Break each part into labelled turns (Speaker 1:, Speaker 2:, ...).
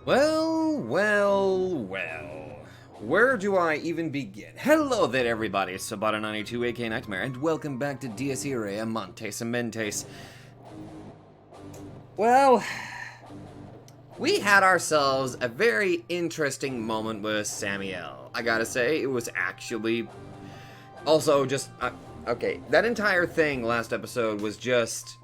Speaker 1: Well. Where do I even begin? Hello there, everybody. It's Sabata92, aka Nightmare, and welcome back to Irae Amantes Amentes. Well, we had ourselves a very interesting moment with Samuel. I gotta say, it was actually also just okay. That entire thing last episode was just,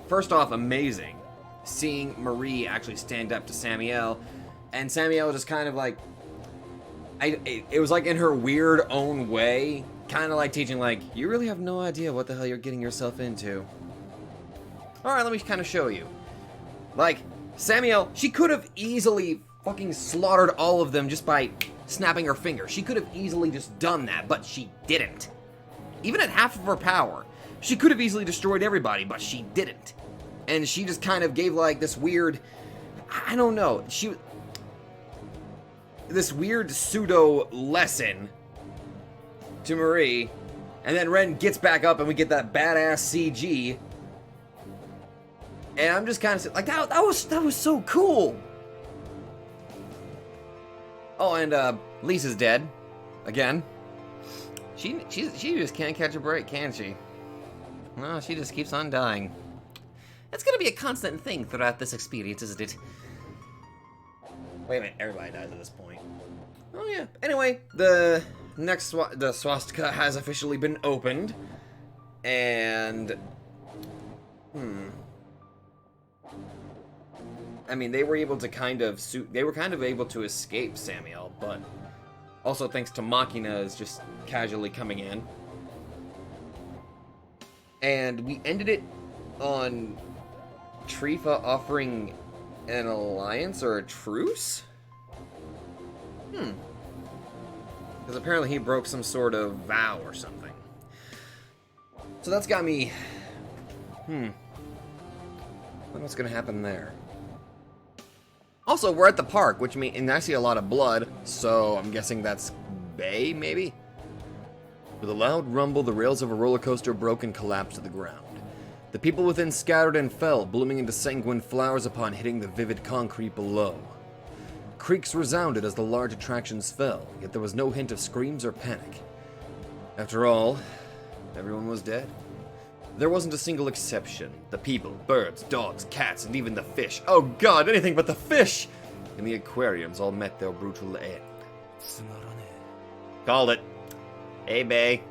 Speaker 1: first off, amazing. Seeing Marie actually stand up to Samuel, and Samuel just kind of like, it was like in her weird own way, kind of like teaching, like, you really have no idea what the hell you're getting yourself into. Alright, let me kind of show you. Like, Samuel, she could have easily fucking slaughtered all of them just by snapping her finger. She could have easily just done that, but she didn't. Even at half of her power, she could have easily destroyed everybody, but she didn't. And she just kind of gave, like, this weird, I don't know, this weird pseudo lesson to Marie, and then Ren gets back up and we get that badass CG, and I'm just kind of like, that was so cool. Oh, and Lisa's dead again. She just can't catch a break, can she? No, she just keeps on dying. It's gonna be a constant thing throughout this experience, isn't it? Wait a minute, everybody dies at this point. Oh yeah. Anyway, the swastika has officially been opened, and I mean, they were able to kind of able to escape Samuel, but also thanks to Machina's just casually coming in, and we ended it on Trifa offering an alliance or a truce? Because apparently he broke some sort of vow or something. So that's got me... What's gonna happen there? Also, we're at the park, which means... And I see a lot of blood, so I'm guessing that's Bay, maybe? With a loud rumble, the rails of a roller coaster broke and collapsed to the ground. The people within scattered and fell, blooming into sanguine flowers upon hitting the vivid concrete below. Creaks resounded as the large attractions fell, yet there was no hint of screams or panic. After all, everyone was dead. There wasn't a single exception. The people, birds, dogs, cats, and even the fish. Oh god, anything but the fish! In the aquariums all met their brutal end. Called it. Hey, Bay.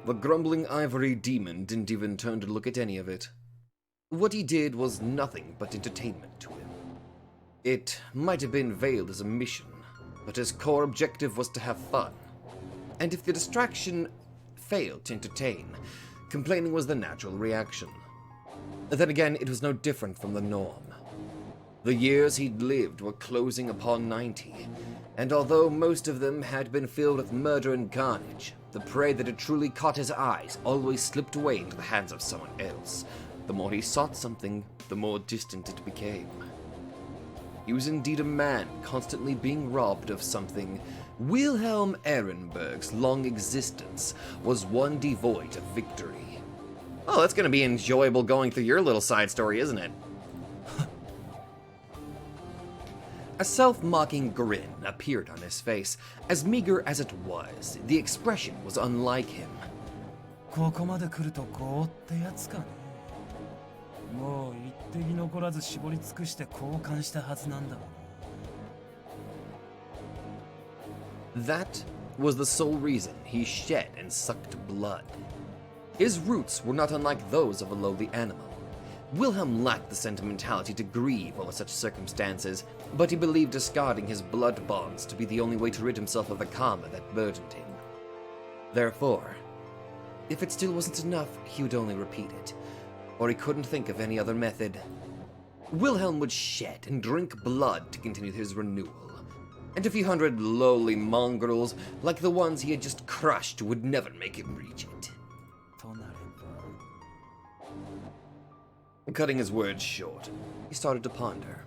Speaker 1: The grumbling ivory demon didn't even turn to look at any of it. What he did was nothing but entertainment to him. It might have been veiled as a mission, but his core objective was to have fun. And if the distraction failed to entertain, complaining was the natural reaction. Then again, it was no different from the norm. The years he'd lived were closing upon 90, and although most of them had been filled with murder and carnage, the prey that had truly caught his eyes always slipped away into the hands of someone else. The more he sought something, the more distant it became. He was indeed a man constantly being robbed of something. Wilhelm Ehrenberg's long existence was one devoid of victory. Oh, that's gonna be enjoyable going through your little side story, isn't it? A self-mocking grin appeared on his face. As meager as it was, the expression was unlike him. That was the sole reason he shed and sucked blood. His roots were not unlike those of a lowly animal. Wilhelm lacked the sentimentality to grieve over such circumstances, but he believed discarding his blood bonds to be the only way to rid himself of the karma that burdened him. Therefore, if it still wasn't enough, he would only repeat it, or he couldn't think of any other method. Wilhelm would shed and drink blood to continue his renewal, and a few hundred lowly mongrels, like the ones he had just crushed, would never make him reach it. Cutting his words short, he started to ponder.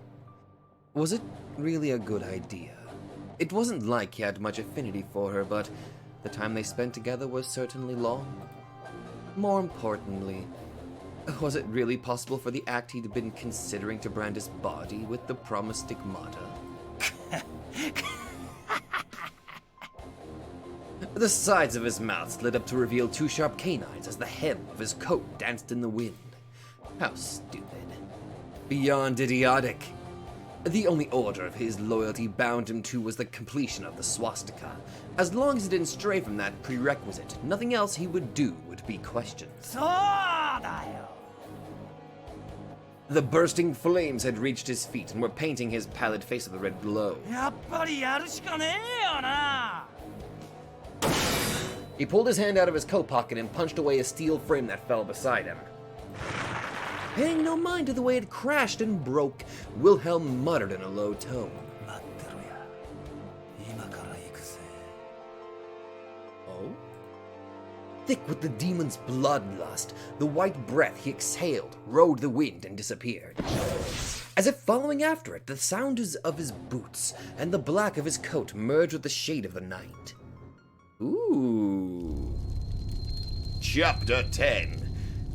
Speaker 1: Was it really a good idea? It wasn't like he had much affinity for her, but the time they spent together was certainly long. More importantly, was it really possible for the act he'd been considering to brand his body with the promised stigmata? The sides of his mouth slid up to reveal two sharp canines as the hem of his coat danced in the wind. How stupid. Beyond idiotic. The only order of his loyalty bound him to was the completion of the swastika. As long as he didn't stray from that prerequisite, nothing else he would do would be questioned. The bursting flames had reached his feet and were painting his pallid face with a red glow. He pulled his hand out of his coat pocket and punched away a steel frame that fell beside him. Paying no mind to the way it crashed and broke, Wilhelm muttered in a low tone. Oh? Thick with the demon's bloodlust, the white breath he exhaled rode the wind and disappeared. As if following after it, the sound of his boots and the black of his coat merged with the shade of the night. Ooh. Chapter 10.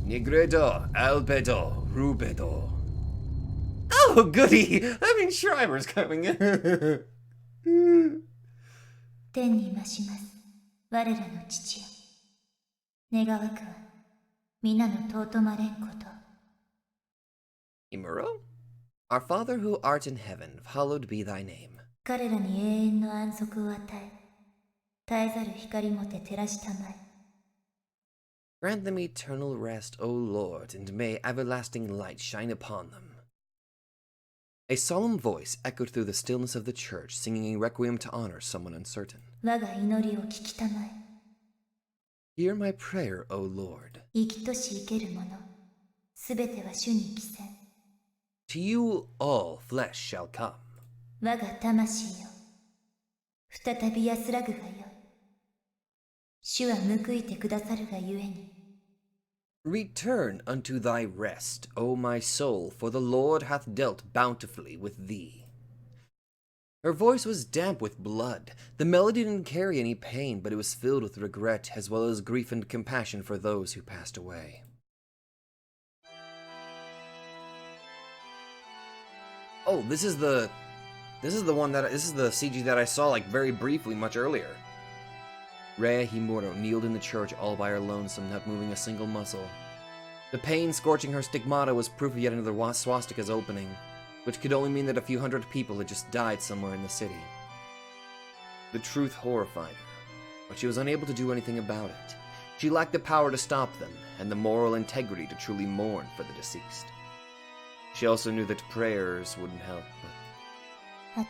Speaker 1: Nigredo, Albedo, Rubedo. Oh, goody! I mean, Schreiber's coming in.
Speaker 2: 天に増します。我らの父よ。願わくは、皆の尊まれんこと。
Speaker 1: Imuro? Our Father who art in heaven, hallowed be thy name.
Speaker 2: 彼らに永遠の安息を与え、絶えざる光もて照らしたまえ。
Speaker 1: Grant them eternal rest, O Lord, and may everlasting light shine upon them. A solemn voice echoed through the stillness of the church, singing a requiem to honor someone uncertain.
Speaker 2: 我が祈りを聞きたまえ。
Speaker 1: Hear my prayer, O Lord.
Speaker 2: 生きとし生けるもの、すべては主に帰せん。
Speaker 1: To you all flesh shall come.
Speaker 2: 我が魂よ、再び安らぐがよい。主は報いてくださるがゆえに。
Speaker 1: Return unto thy rest, O my soul, for the Lord hath dealt bountifully with thee. Her voice was damp with blood. The melody didn't carry any pain, but it was filled with regret as well as grief and compassion for those who passed away. Oh, this is the CG that I saw like very briefly much earlier. Irae Himuro kneeled in the church all by her lonesome, not moving a single muscle. The pain scorching her stigmata was proof of yet another swastika's opening, which could only mean that a few hundred people had just died somewhere in the city. The truth horrified her, but she was unable to do anything about it. She lacked the power to stop them, and the moral integrity to truly mourn for the deceased. She also knew that prayers wouldn't help, but...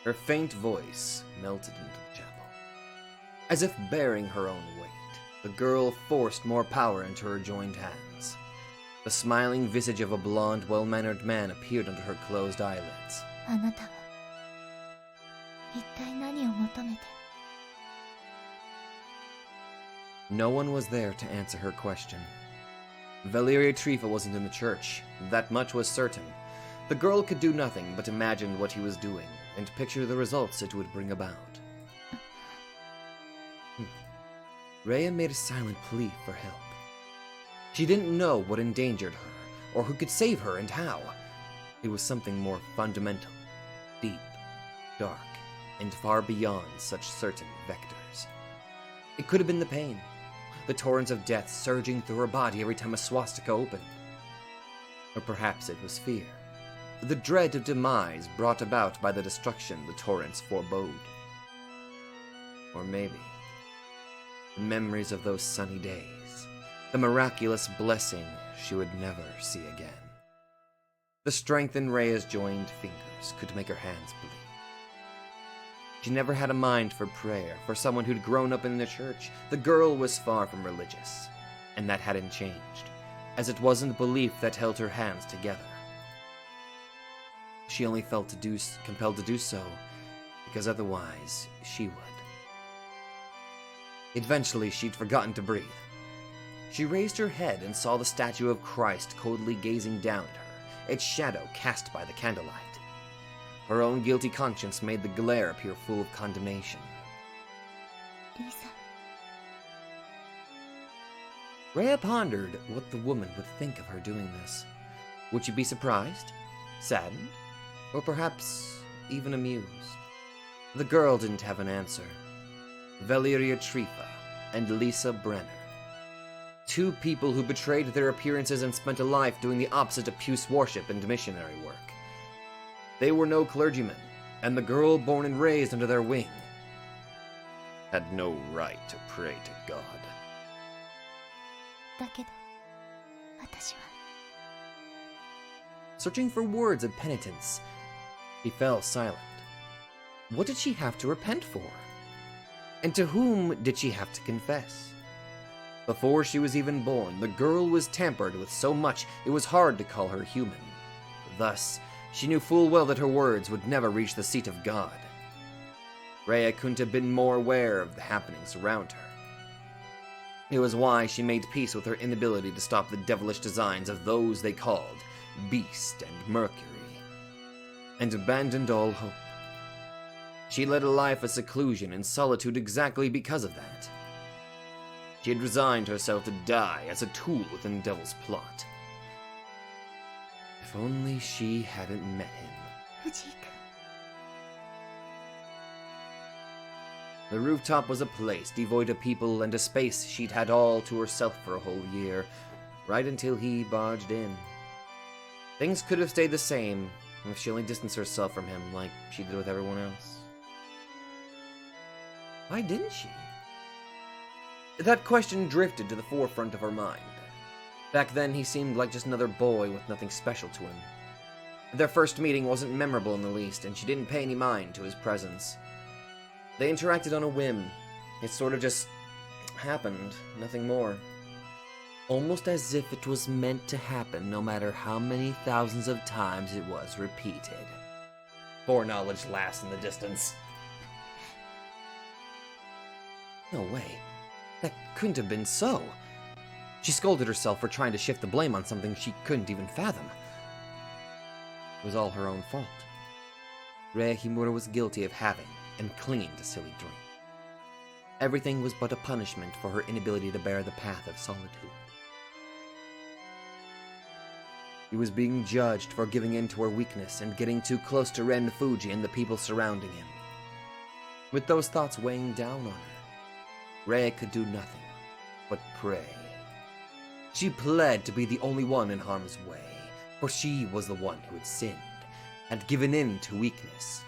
Speaker 1: Her faint voice melted into the chapel. As if bearing her own weight, the girl forced more power into her joined hands. The smiling visage of a blond, well-mannered man appeared under her closed eyelids.
Speaker 2: あなたは一体何を求めて?
Speaker 1: No one was there to answer her question. Valeria Trifa wasn't in the church. That much was certain. The girl could do nothing but imagine what he was doing and picture the results it would bring about. Rhea made a silent plea for help. She didn't know what endangered her, or who could save her and how. It was something more fundamental, deep, dark, and far beyond such certain vectors. It could have been the pain, the torrents of death surging through her body every time a swastika opened. Or perhaps it was fear, the dread of demise brought about by the destruction the torrents forebode. Or maybe the memories of those sunny days, the miraculous blessing she would never see again. The strength in Rhea's joined fingers could make her hands bleed. She never had a mind for prayer. For someone who'd grown up in the church, the girl was far from religious, and that hadn't changed, as it wasn't belief that held her hands together. She only felt compelled to do so because otherwise she would. Eventually, she'd forgotten to breathe, She raised her head and saw the statue of Christ coldly gazing down at her, its shadow cast by the candlelight. Her own guilty conscience made the glare appear full of condemnation.
Speaker 2: Lisa.
Speaker 1: Rhea pondered what the woman would think of her doing this. Would she be surprised, saddened, or perhaps even amused? The girl didn't have an answer. Valeria Trifa and Lisa Brenner. Two people who betrayed their appearances and spent a life doing the opposite of puce worship and missionary work. They were no clergymen, and the girl born and raised under their wing had no right to pray to God.
Speaker 2: だけど、私は。
Speaker 1: Searching for words of penitence, he fell silent. What did she have to repent for? And to whom did she have to confess? Before she was even born, the girl was tampered with so much it was hard to call her human. Thus, she knew full well that her words would never reach the seat of God. Rhea couldn't have been more aware of the happenings around her. It was why she made peace with her inability to stop the devilish designs of those they called Beast and Mercury, and abandoned all hope. She led a life of seclusion and solitude exactly because of that. She had resigned herself to die as a tool within the devil's plot. If only she hadn't met him.
Speaker 2: 藤井君。
Speaker 1: The rooftop was a place devoid of people and a space she'd had all to herself for a whole year, right until he barged in. Things could have stayed the same if she only distanced herself from him like she did with everyone else. Why didn't she? That question drifted to the forefront of her mind. Back then, he seemed like just another boy with nothing special to him. Their first meeting wasn't memorable in the least, and she didn't pay any mind to his presence. They interacted on a whim. It sort of just happened, nothing more. Almost as if it was meant to happen no matter how many thousands of times it was repeated. Foreknowledge laughs in the distance. No way. That couldn't have been so. She scolded herself for trying to shift the blame on something she couldn't even fathom. It was all her own fault. Rhea Himura was guilty of having and clinging to silly dreams. Everything was but a punishment for her inability to bear the path of solitude. He was being judged for giving in to her weakness and getting too close to Ren Fuji and the people surrounding him. With those thoughts weighing down on her, Rhea could do nothing but pray. She pled to be the only one in harm's way, for she was the one who had sinned and given in to weakness.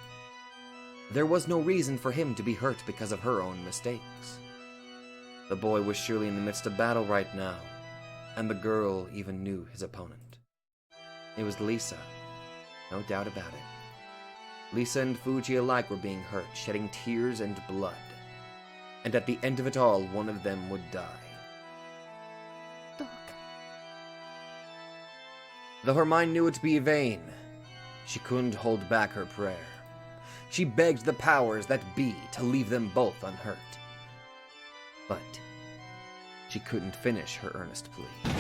Speaker 1: There was no reason for him to be hurt because of her own mistakes. The boy was surely in the midst of battle right now, and the girl even knew his opponent. It was Lisa, no doubt about it. Lisa and Fuji alike were being hurt, shedding tears and blood. And at the end of it all, one of them would die.
Speaker 2: どうか。
Speaker 1: Though her mind knew it to be vain, she couldn't hold back her prayer. She begged the powers that be to leave them both unhurt. But she couldn't finish her earnest plea.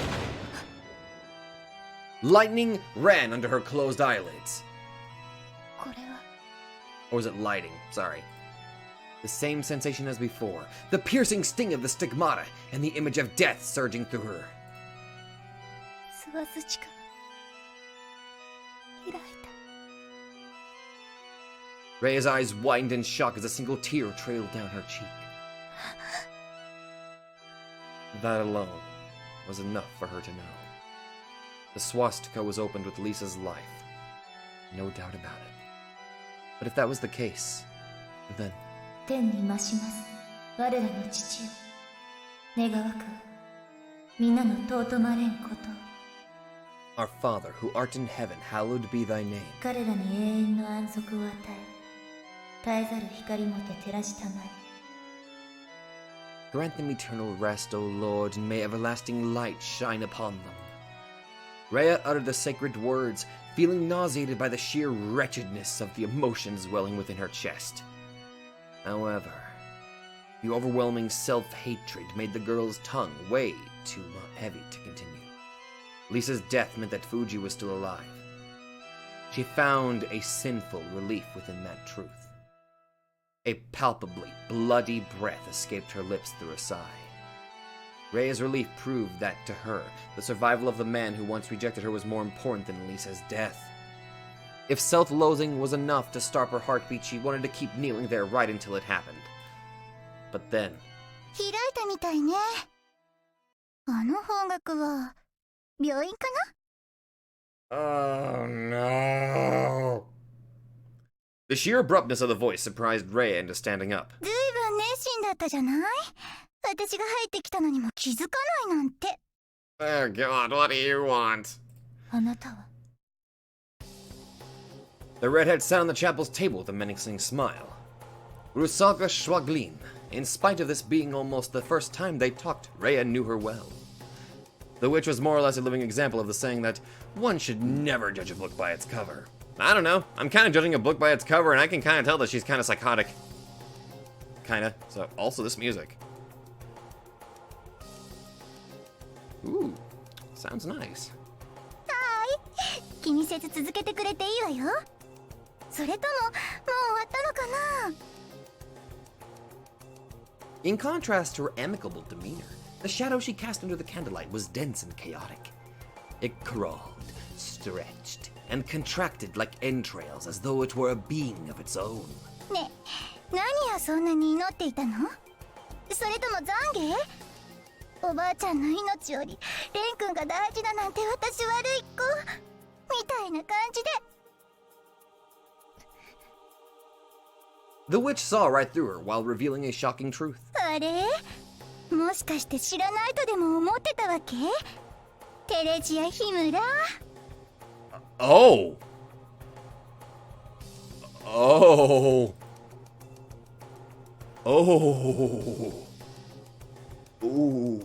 Speaker 1: Lightning ran under her closed eyelids.
Speaker 2: これは。
Speaker 1: Or was it lighting? Sorry. The same sensation as before. The piercing sting of the stigmata and the image of death surging through her.
Speaker 2: スワズチカが開いた。
Speaker 1: Rhea's eyes widened in shock as a single tear trailed down her cheek. That alone was enough for her to know. The swastika was opened with Lisa's life. No doubt about it. But if that was the case, then...
Speaker 2: 天に増します我らの父よ願わく皆の尊まれんこと
Speaker 1: Our Father, who art in heaven, hallowed be thy name.
Speaker 2: 彼らに永遠の安息を与え絶えざる光もて照らしたまえ
Speaker 1: Grant them eternal rest, O Lord, and may everlasting light shine upon them. Rhea uttered the sacred words, feeling nauseated by the sheer wretchedness of the emotions welling within her chest. However, the overwhelming self-hatred made the girl's tongue way too heavy to continue. Lisa's death meant that Fuji was still alive. She found a sinful relief within that truth. A palpably bloody breath escaped her lips through a sigh. Reia's relief proved that, to her, the survival of the man who once rejected her was more important than Lisa's death. If self-loathing was enough to stop her heartbeat, she wanted to keep kneeling there right until it happened. But then...
Speaker 2: 開いたみたいね。あの方角は病院かな?
Speaker 1: Oh no. The sheer abruptness of the voice surprised Ray into standing up.
Speaker 2: ずいぶん熱心だったじゃない? 私が入ってきたのにも気づかないなんて。
Speaker 1: Oh god, what do you want?
Speaker 2: あなたは?
Speaker 1: The redhead sat on the chapel's table with a menacing smile. Rusalka Schwaglin. In spite of this being almost the first time they talked, Rhea knew her well. The witch was more or less a living example of the saying that one should never judge a book by its cover. I don't know, I'm kind of judging a book by its cover, and I can kind of tell that she's kind of psychotic. Kinda. So, also this music. Ooh, sounds nice.
Speaker 2: はい、気にせず続けてくれていいわよ。それとも、もう終わったのかな?
Speaker 1: In contrast to her amicable demeanor, the shadow she cast under the candlelight was dense and chaotic. It crawled, stretched, and contracted like entrails as though it were a being of its own.
Speaker 2: ね、何をそんなに祈っていたの? それとも懺悔? おばあちゃんの命よりレン君が大事だなんて私悪い子みたいな感じで。
Speaker 1: The witch saw right through her while revealing a shocking truth.
Speaker 2: あれ? もしかして知らないとでも思ってたわけ? テレジアヒムラ?
Speaker 1: Oh! Oh! Oh! Ooh!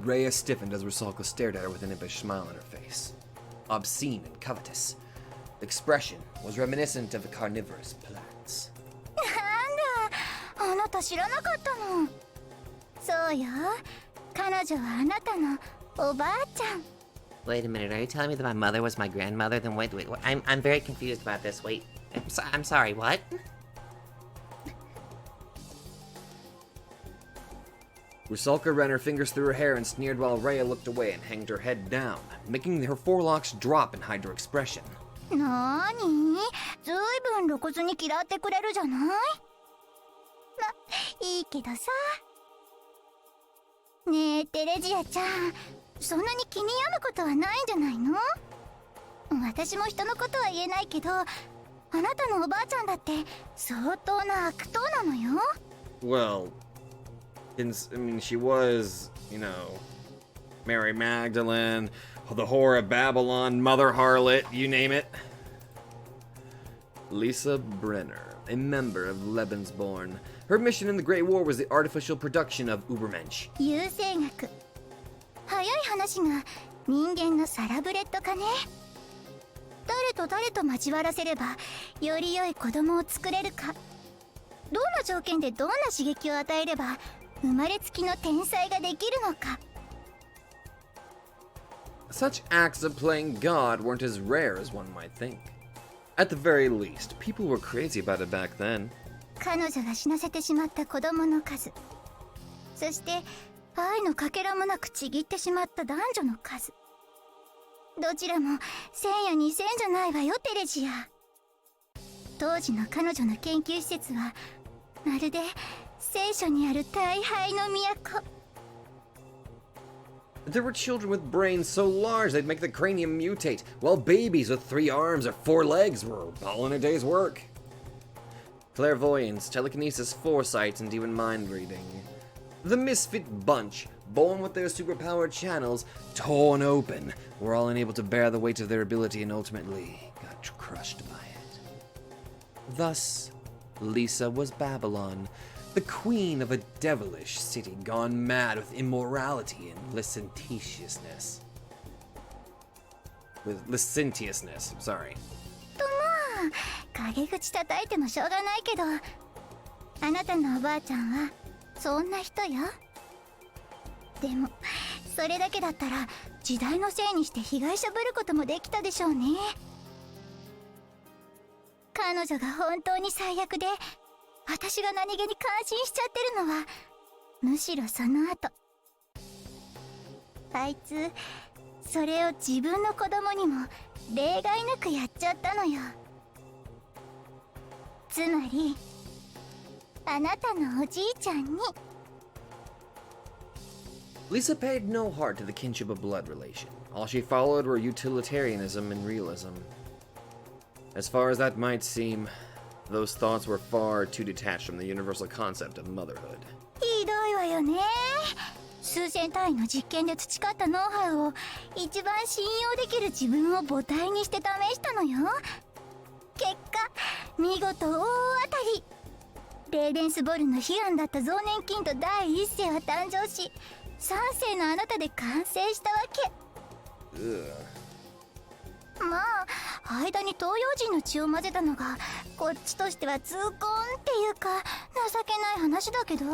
Speaker 1: Rhea stiffened as Rusalka stared at her with an impish smile on her face. Obscene and covetous. The expression was reminiscent of carnivorous plants.
Speaker 2: なんだ、あなた知らなかったの。そうよ、彼女はあなたのおばあちゃん。
Speaker 3: Wait a minute, are you telling me that my mother was my grandmother? Then wait, I'm very confused about this. Wait, I'm sorry, what?
Speaker 1: Rusalka ran her fingers through her hair and sneered while Rhea looked away and hanged her head down, making her forelocks drop and hide her expression.
Speaker 2: なーに? ずいぶん露骨に嫌ってくれるじゃない? ま、いいけどさ。ねえ、テレジアちゃん、そんなに気に病むことはないんじゃないの? 私も人のことは言えないけど、あなたのおばあちゃんだって相当な悪党なのよ。
Speaker 1: Well, I mean, she was, you know, Mary Magdalene, the whore of Babylon, Mother Harlot, you name it. Lisa Brenner, a member of Lebensborn. Her mission in the Great War was the artificial production of Ubermensch.
Speaker 2: 優生学。早い話が人間のサラブレッドかね。誰と誰と交わらせればより良い子供を作れるか。どんな条件でどんな刺激を与えれば生まれつきの天才ができるのか。
Speaker 1: Such acts of playing God weren't as rare as one might think. At the very least, people were crazy about it back then.
Speaker 2: 彼女が死なせてしまった子供の数、そして愛のかけらもなくちぎってしまった男女の数、どちらも1000や2000じゃないわよ、テレジア。当時の彼女の研究施設はまるで聖書にある大敗の都。
Speaker 1: There were children with brains so large they'd make the cranium mutate, while babies with 3 arms or 4 legs were all in a day's work. Clairvoyance, telekinesis, foresight, and even mind reading. The misfit bunch, born with their superpowered channels torn open, were all unable to bear the weight of their ability and ultimately got crushed by it. Thus, Lisa was Babylon, the queen of a devilish city gone mad with immorality and licentiousness.
Speaker 2: とまあ、陰口叩いてもしょうがないけど、あなたのおばあちゃんはそんな人よ。でもそれだけだったら時代のせいにして被害者ぶることもできたでしょうね。彼女が本当に最悪で、私が何気に感心しちゃってるのはむしろその後。あいつそれを自分の子供にも例外なくやっちゃったのよ。つまりあなたのおじいちゃんに。
Speaker 1: Lisa paid no heart to the kinship of blood relation. All she followed were utilitarianism and realism. As far as that might seem, those thoughts were far too detached from the universal concept of motherhood.
Speaker 2: ひどいわよね。数千単位の実験で培ったノウハウを一番信用できる自分を母体にして試したのよ。結果見事大当たり。レーベンスボルンの悲願だった増年菌と第一世は誕生し、3世のあなたで完成したわけ。まあ間に東洋人の血を混ぜたのがこっちとしては痛恨っていうか情けない話だけど、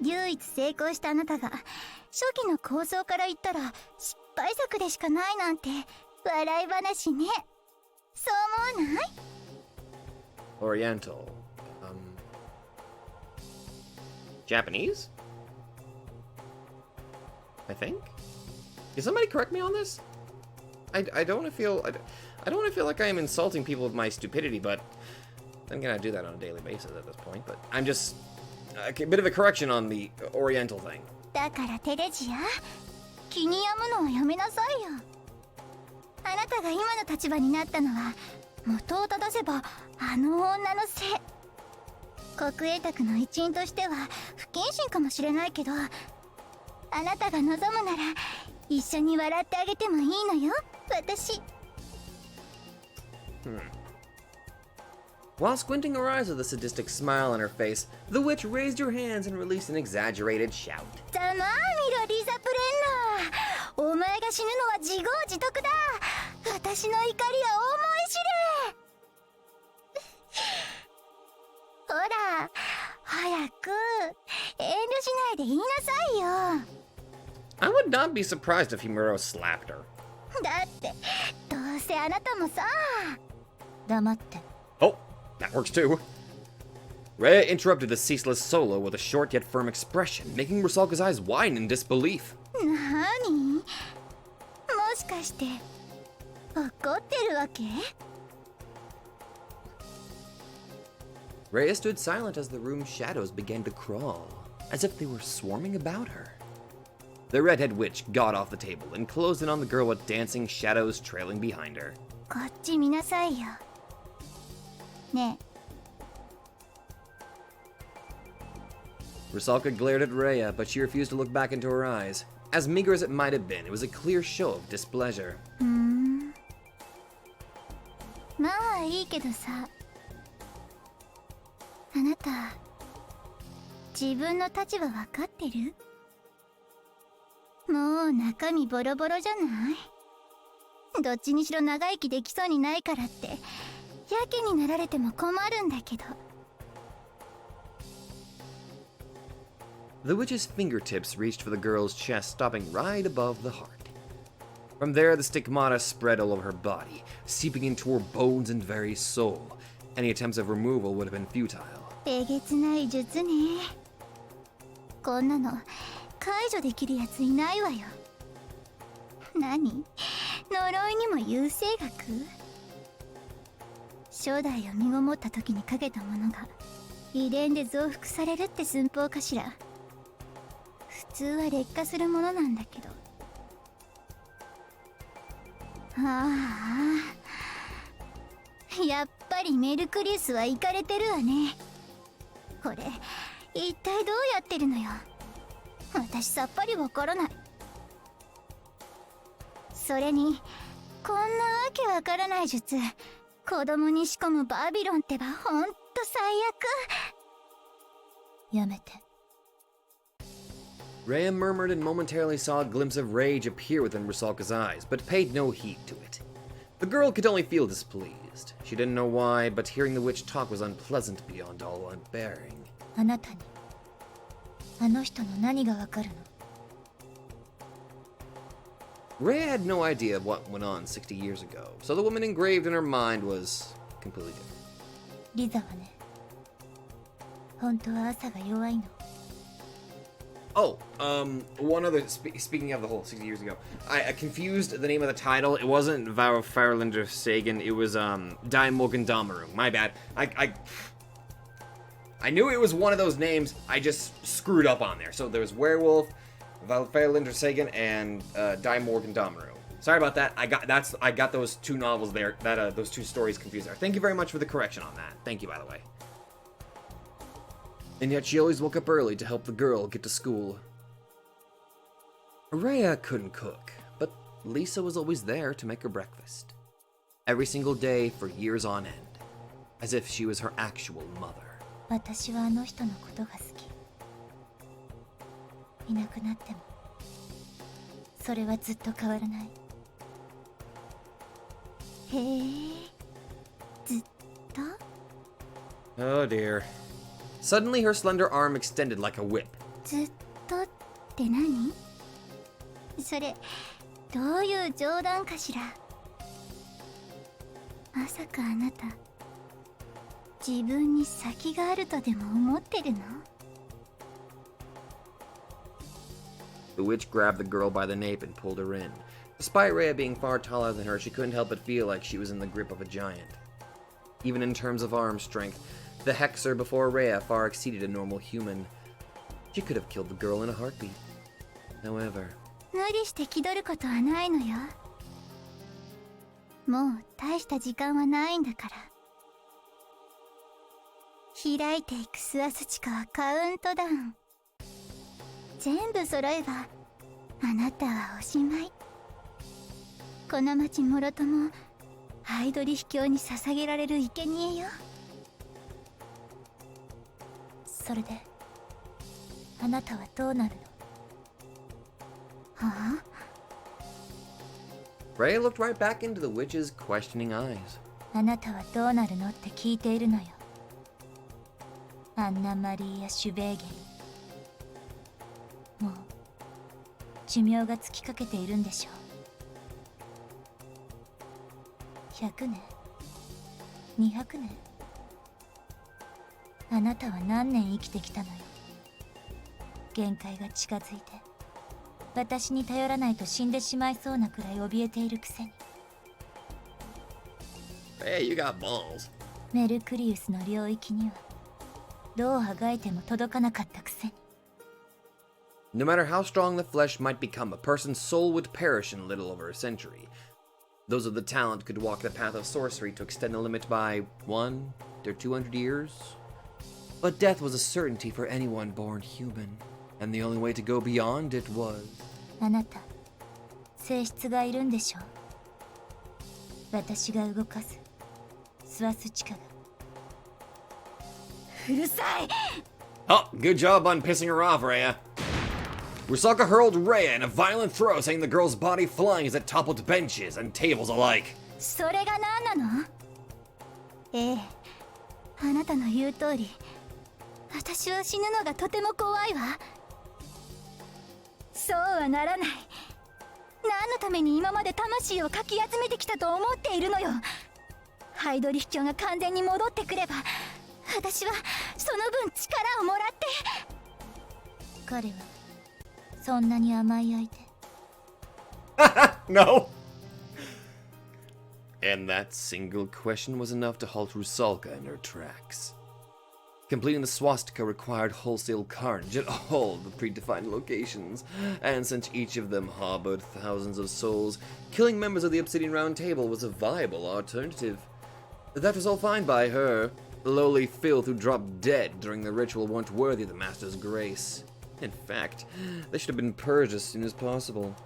Speaker 2: 唯一成功したあなたが初期の構想から言ったら失敗作でしかないなんて笑い話ね。そう思わない？
Speaker 1: Oriental. Japanese? I think? Can somebody correct me on this? I don't want to feel... I don't want to feel like I am insulting people with my stupidity, but I'm gonna do that on a daily basis at this point, but I'm just... a bit of a correction on the Oriental thing.
Speaker 2: だからテレジや、気に病むのはやめなさいよ。あなたが今の立場になったのは元を正せばあの女のせい。国営宅の一員としては不謹慎かもしれないけど、あなたが望むなら一緒に笑ってあげてもいいのよ、私。
Speaker 1: While squinting her eyes with a sadistic smile on her face, the witch raised her hands and released an exaggerated shout.
Speaker 2: ざまあみろリザ・プレンナー、お前が死ぬのは自業自得だ。私の怒りは思い知れ。ほら早く遠慮しないで言いなさいよ。
Speaker 1: I would not be surprised if Himuro slapped her.
Speaker 2: だってどうせあなたもさ。黙って。
Speaker 1: Oh, that works too. Rhea interrupted the ceaseless solo with a short yet firm expression, making Rusalka's eyes widen in disbelief.
Speaker 2: なに？もしかして怒ってるわけ
Speaker 1: Rhea stood silent as the room's shadows began to crawl, as if they were swarming about her. The redhead witch got off the table and closed in on the girl with dancing shadows trailing behind her.
Speaker 2: こっち見なさいよ。ねえ。
Speaker 1: Rusalka glared at Rhea, but she refused to look back into her eyes. As meager as it might have been, it was a clear show of displeasure.
Speaker 2: まあいいけどさ、あなた自分の立場分かってる？もう中身ボロボロじゃない？どっちにしろ長生きできそうにないからってやけになられても困るんだけど。
Speaker 1: The witch's fingertips reached for the girl's chest, stopping right above the heart. From there, the stigmata spread all over her body, seeping into her bones and very soul. Any attempts of removal would have been futile.
Speaker 2: えげつない術ね。こんなの解除できるやついないわよ。何？呪いにも優生学？初代を身ごもった時にかけたものが遺伝で増幅されるって寸法かしら。普通は劣化するものなんだけど。ああ、やっぱりメルクリウスはイカれてるわね。これ一体どうやってるのよ。私さっぱりわからない。それにこんなわけわからない術子供に仕込むバビロンってばほんと最悪。やめて。
Speaker 1: Rhea murmured and momentarily saw a glimpse of rage appear within Rusalka's eyes, but paid no heed to it. The girl could only feel displeased. She didn't know why, but hearing the witch talk was unpleasant beyond all bearing.
Speaker 2: あなたにあの人の何がわかるの？
Speaker 1: Ray had no idea of what went on 60 years ago, so the woman engraved in her mind was completely different.
Speaker 2: リザはね、本当は朝が弱いの。
Speaker 1: Oh, one other, speaking of the whole 60 years ago, I confused the name of the title. It wasn't Varo Farlander Sagan, it was, Die Morgan Damaru. My bad. I knew it was one of those names, I just screwed up on there. So there was Werewolf, Val Farlander Sagan, and, Die Morgan Damaru. Sorry about that. I got those two novels there, those two stories confused there. Thank you very much for the correction on that. Thank you, by the way. And yet she always woke up early to help the girl get to school. Irae couldn't cook, but Lisa was always there to make her breakfast. Every single day for years on end, as if she was her actual mother.
Speaker 2: 私はあの人のことが好き。いなくなっても、それはずっと変わらない。へえ、ずっと？
Speaker 1: Oh dear. Suddenly her slender arm extended like a whip.
Speaker 2: ずっとって何？それ、どういう冗談かしら？まさかあなた、自分に先があるとでも思ってるの？
Speaker 1: The witch grabbed the girl by the nape and pulled her in. Despite Rhea being far taller than her, she couldn't help but feel like she was in the grip of a giant. Even in terms of arm strength, the Hexer before Rhea far exceeded a normal human. She could have killed the girl in a heartbeat. However...
Speaker 2: 無理して気取ることはないのよ。もう大した時間はないんだから。開いていくスアスチカはカウントダウン。全部揃えば、あなたはおしまい。この町もろとも、ハイドリ秘境に捧げられる生贄よ。それで、あなたはどうなるの？はあ？
Speaker 1: Rhea looked right back into the witch's questioning eyes.
Speaker 2: あなたはどうなるのって聞いているのよ。アンナ・マリーア・シュベーゲン。もう寿命が尽きかけているんでしょう。100年200年、あなたは何年生きてきたのよ。限界が近づいて、私に頼らないと死んでしまいそうなくらい怯えているくせに。
Speaker 1: Hey, you got balls.
Speaker 2: メルクリウスの領域にはどうあがいても届かなかったくせに。
Speaker 1: No matter how strong the flesh might become, a person's soul would perish in a little over a century. Those of the talent could walk the path of sorcery to extend the limit by 1 or 200 years. But death was a certainty for anyone born human, and the only way to go beyond it was...
Speaker 2: あなた、性質がいるんでしょう。私が動かすスワスチカが。うるさい！
Speaker 1: Oh, good job on pissing her off, Rhea. Rusaka hurled Rhea in a violent throw, sending the girl's body flying as it toppled benches and tables alike.
Speaker 2: それが何なの？ええ、あなたの言う通り、私は死ぬのがとても怖いわ。そうはならない。何のために今まで魂をかき集めてきたと思っているのよ。ハイドリ秘境が完全に戻ってくれば、私はその分力をもらって。彼はそんなに甘い相手？
Speaker 1: No! And that single question was enough to halt Rusalka in her tracks. Completing the swastika required wholesale carnage at all the predefined locations, and since each of them harbored thousands of souls, killing members of the Obsidian Round Table was a viable alternative. That was all fine by her. The lowly filth who dropped dead during the ritual weren't worthy of the Master's grace. In fact, they should have been purged as soon as possible.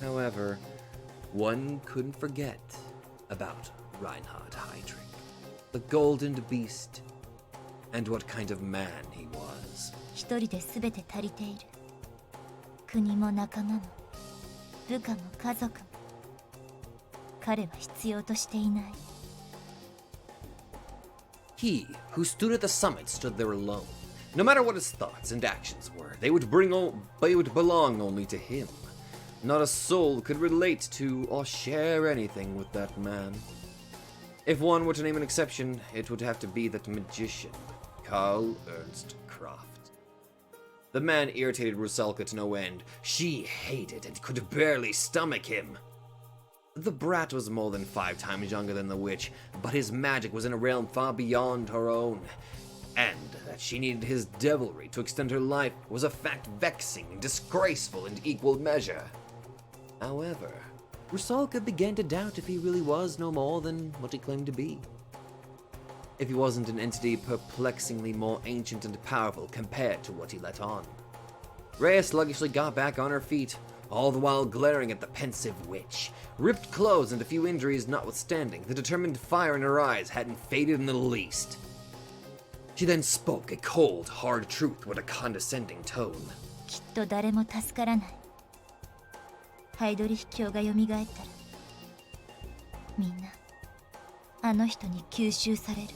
Speaker 1: However, one couldn't forget about Reinhard Heydrich, the golden beast, and what kind of man he was.
Speaker 2: 一人で全て足りている。国も仲間も部下も家族も
Speaker 4: 彼は必要としていない。
Speaker 1: He, who stood at the summit, stood there alone. No matter what his thoughts and actions were, they would belong only to him. Not a soul could relate to or share anything with that man. If one were to name an exception, it would have to be that magician, Karl Ernst Kraft. The man irritated Rusalka to no end. She hated and could barely stomach him. The brat was more than 5 times younger than the witch, but his magic was in a realm far beyond her own. And that she needed his devilry to extend her life was a fact vexing and disgraceful in equal measure. However, Rusalka began to doubt if he really was no more than what he claimed to be. If he wasn't an entity perplexingly more ancient and powerful compared to what he let on. Rhea sluggishly got back on her feet, all the while glaring at the pensive witch. Ripped clothes and a few injuries notwithstanding, the determined fire in her eyes hadn't faded in the least. She then spoke a cold, hard truth with a condescending tone.
Speaker 4: きっと誰も助からない。ハイドリヒ教が蘇ったら、みんなあの人に吸収される。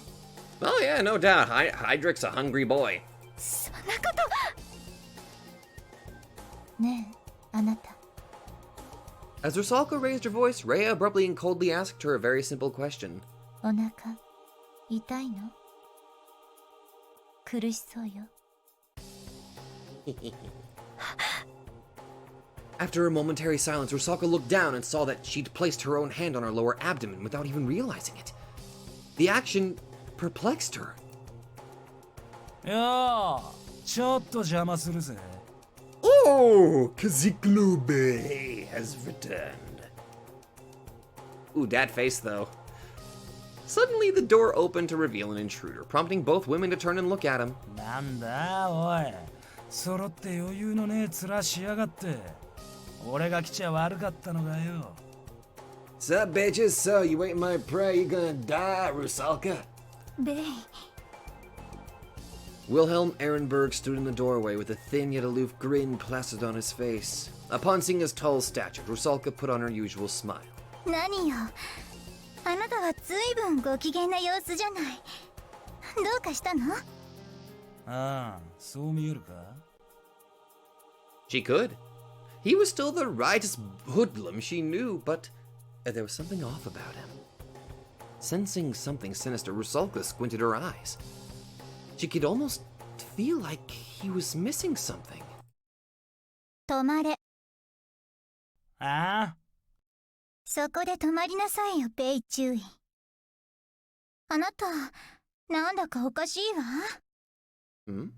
Speaker 1: Oh yeah, no doubt. Hydric's a hungry boy.
Speaker 2: そんなこと。
Speaker 4: ねえ、あなた。
Speaker 1: As Rusalka raised her voice, Rhea abruptly and coldly asked her a very simple question.
Speaker 4: お腹痛いの？苦しそうよ。
Speaker 1: After a momentary silence, Rusalka looked down and saw that she'd placed her own hand on her lower abdomen without even realizing it. The action perplexed her.
Speaker 5: いやー、ちょっと邪魔するぜ。
Speaker 1: Oh, Kaziklube has returned. Ooh, that face though. Suddenly, the door opened to reveal an intruder, prompting both women to turn and look at him.
Speaker 5: なんだおい、揃って余裕のねえ面しやがって。俺が来ちゃ悪かったのかよ。
Speaker 1: Sup, bitches? So, you ate my prey, you gonna die, Rusalka?
Speaker 2: ベイ。
Speaker 1: Wilhelm Ehrenberg stood in the doorway with a thin yet aloof grin plastered on his face. Upon seeing his tall stature, Rusalka put on her usual smile.
Speaker 2: 何よ。あなたはずいぶんご機嫌な様子じゃない。どうかしたの？
Speaker 5: ああ、そう見えるか？
Speaker 1: She could. He was still the righteous hoodlum she knew, but there was something off about him. Sensing something sinister, Rusalka squinted her eyes. She could almost feel like he was missing something.
Speaker 2: 止まれ。
Speaker 5: ああ？
Speaker 2: そこで止まりなさいよ、ベイ注意。あなた、なんだかおかしいわ。
Speaker 1: Hmm?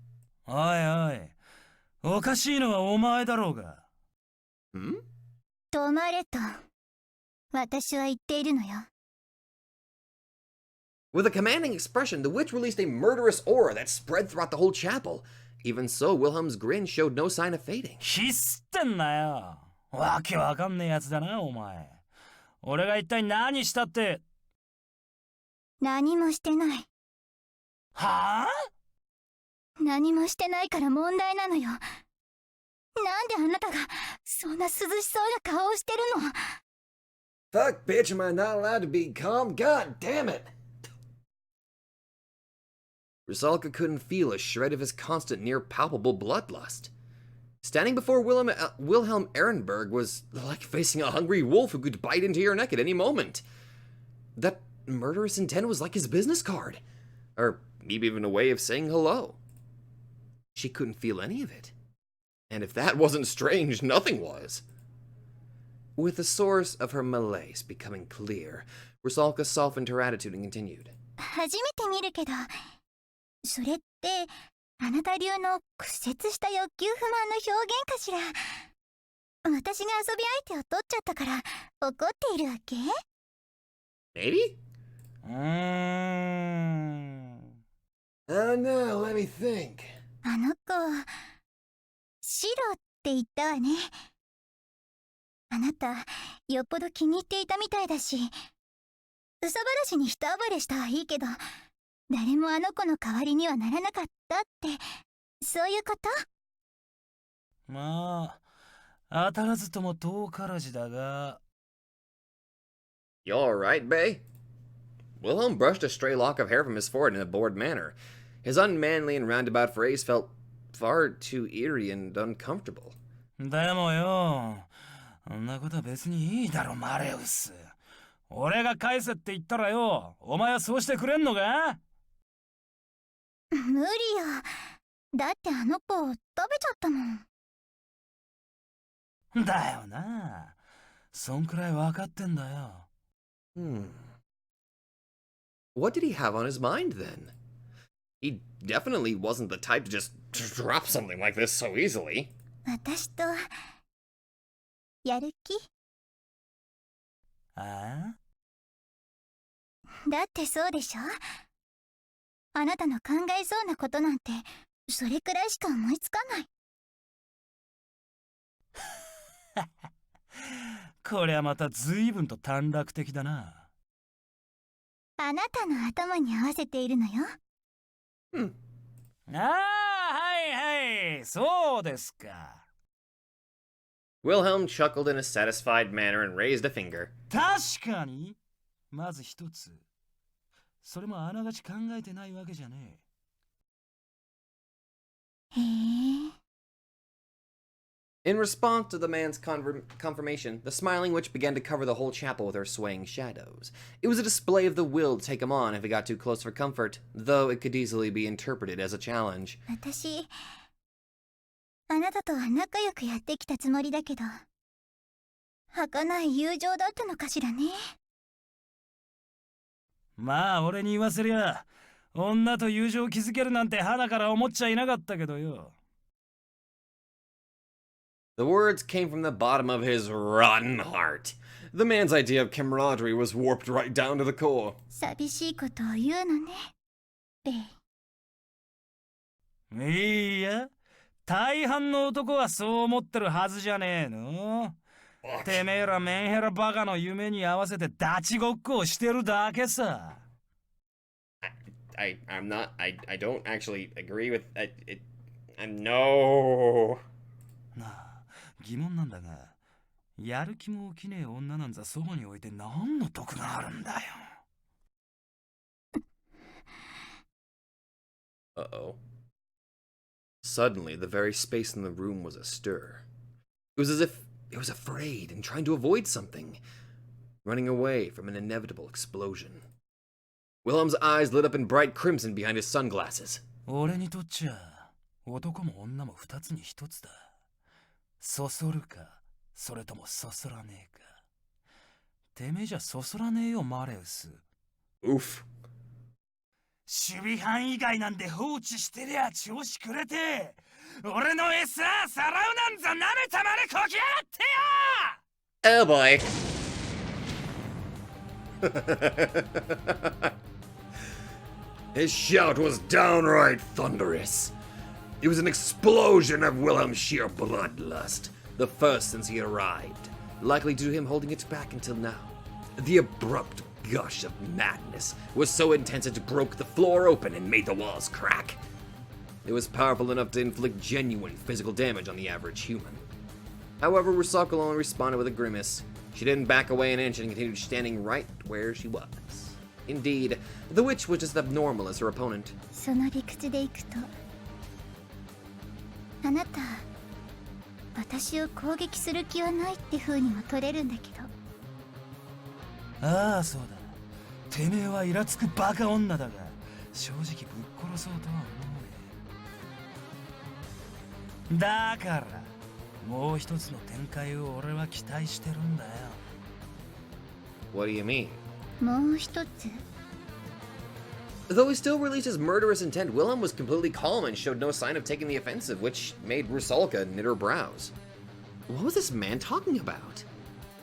Speaker 5: おいおい、おかしいのはお前だろうが。
Speaker 1: Hmm?
Speaker 2: 止まれと、私は言っているのよ。
Speaker 1: With a commanding expression, the witch released a murderous aura that spread throughout the whole chapel. Even so, Wilhelm's grin showed no sign of fading.
Speaker 5: ひすってんなよ。わけわかんねえやつだな、お前。俺が一体何したって。
Speaker 2: 何もしてない。
Speaker 5: はあ？
Speaker 2: 何もしてないから問題なのよ。なんであなたがそんな涼しそうな顔をしてるの？
Speaker 1: Fuck, bitch, am I not allowed to be calm? God damn it! Rusalka couldn't feel a shred of his constant, near-palpable bloodlust. Standing before Wilhelm Ehrenberg was like facing a hungry wolf who could bite into your neck at any moment. That murderous intent was like his business card, or maybe even a way of saying hello. She couldn't feel any of it. And if that wasn't strange, nothing was. With the source of her malaise becoming clear, Rusalka softened her attitude and continued.
Speaker 2: 初めて見るけど、それってあなた流の屈折した欲求不満の表現かしら。私が遊び相手を取っちゃったから怒っているわけ？
Speaker 1: Maybe?
Speaker 5: Oh
Speaker 1: no, let me think.
Speaker 2: あの子、白って言ったわね。あなた、よっぽど気に入っていたみたいだし、うさばらしに一暴れしたはいいけど、誰もあの子の代わりにはならなかったって、そういうこと？
Speaker 5: まあ、当たらずとも遠からずだが。
Speaker 1: You alright, Bay? Wilhelm brushed a stray lock of hair from his forehead in a bored manner. His unmanly and roundabout phrase felt far too eerie and uncomfortable.
Speaker 5: でもよ、そんなことは別にいいだろ、マレウス。俺が返せって言ったらよ、お前はそうしてくれんのか？
Speaker 2: 無理よ。だってあの子食べちゃったもん。
Speaker 5: だよな。そんくらい分かってんだよ。
Speaker 1: What did he have on his mind then? He definitely wasn't the type to just drop something like this so easily.
Speaker 2: 私とやる気？
Speaker 5: ああ？
Speaker 2: だってそうでしょ？あなたの考えそうなことなんてそれくらいしか思いつかない。
Speaker 5: こりゃまた随分と短絡的だな。
Speaker 2: あなたの頭に合わせているのよ。
Speaker 5: ああ、はいはい、そうですか。
Speaker 1: Wilhelm chuckled in a satisfied manner and raised a finger.
Speaker 5: 確かに。まず一つ。それもあながち考えてないわけじゃね
Speaker 2: へえ。
Speaker 1: In response to the man's confirmation, the smiling witch began to cover the whole chapel with her swaying shadows. It was a display of the will to take him on if he got too close for comfort, though it could easily be interpreted as a challenge.
Speaker 2: 私、あなたとは仲良くやってきたつもりだけど、儚い友情だったのかしらね。
Speaker 5: まあ俺に言わせりゃ、女と友情を築けるなんて鼻から思っちゃいなかったけどよ。
Speaker 1: The words came from the bottom of his rotten heart. The man's idea of camaraderie was warped right down to the core.
Speaker 2: 寂しいことを言うのね、レイ。
Speaker 5: いや、大半の男はそう思ってるはずじゃねえの。てめえらメンヘラバカの夢に合わせてダチごっこをしてるだけさ。
Speaker 1: I don't actually agree with it. No.
Speaker 5: なあ、疑問なんだが、やる気も起きねえ女なんざそばに置いて何の得があるんだよ。
Speaker 1: Uh-oh. Suddenly, the very space in the room was astir. It was as if it was afraid and trying to avoid something, running away from an inevitable explosion. Wilhelm's eyes lit up in bright crimson behind his sunglasses.
Speaker 5: 俺にとっちゃ、男も女も二つに一つだ。そそるか、それともそそらねえか。てめえじゃそそらねえよ、マレウス。
Speaker 1: Oof.
Speaker 5: 守備班以外なんで放置してりゃ調子くれて、俺の餌さらうなんざ舐めたまねこきやがってよ。
Speaker 1: Oh boy. His shout was downright thunderous. It was an explosion of Wilhelm's sheer bloodlust, the first since he arrived, likely due to him holding it back until now. The abrupt gush of madness was so intense it broke the floor open and made the walls crack. It was powerful enough to inflict genuine physical damage on the average human. However, Rusako only responded with a grimace. She didn't back away an inch and continued standing right where she was. Indeed, the witch was just abnormal as her opponent.
Speaker 2: その理屈でいくと、あなた、私を攻撃する気はないって風にも取れるんだけど。
Speaker 5: ああ、そうだ。てめえはイラつくバカ女だが、正直ぶっ殺そうとは思うね。だから、もう一つの展開を俺は期待してるんだよ。
Speaker 1: What do you mean?
Speaker 2: もう一つ？
Speaker 1: Though he still released his murderous intent, Wilhelm was completely calm and showed no sign of taking the offensive, which made Rusalka knit her brows. What was this man talking about?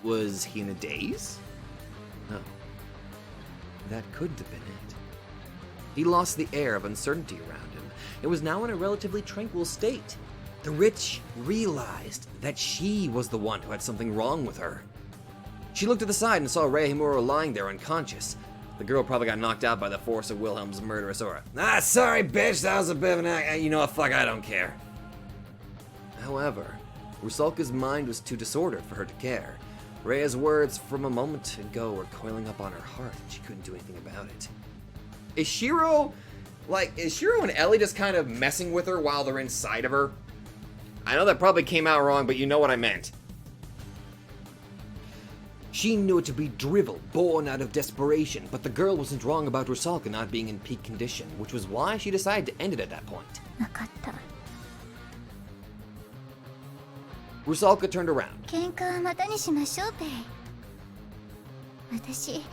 Speaker 1: Was he in a daze? No. That couldn't have been it. He lost the air of uncertainty around him. It was now in a relatively tranquil state. The witch realized that she was the one who had something wrong with her. She looked to the side and saw Irae Amantes lying there unconscious. The girl probably got knocked out by the force of Wilhelm's murderous aura. Ah, sorry, bitch, that was a bit of an act. You know what, fuck, I don't care. However, Rusalka's mind was too disordered for her to care. Rhea's words from a moment ago were coiling up on her heart, and she couldn't do anything about it. Is Shiro and Ellie just kind of messing with her while they're inside of her? I know that probably came out wrong, but you know what I meant. She knew it to be drivel, born out of desperation, but the girl wasn't wrong about Rusalka not being in peak condition, which was why she decided to end it at that point.
Speaker 2: なかった。
Speaker 1: Rusalka turned around.
Speaker 2: 喧嘩はまたにしましょうべ。私、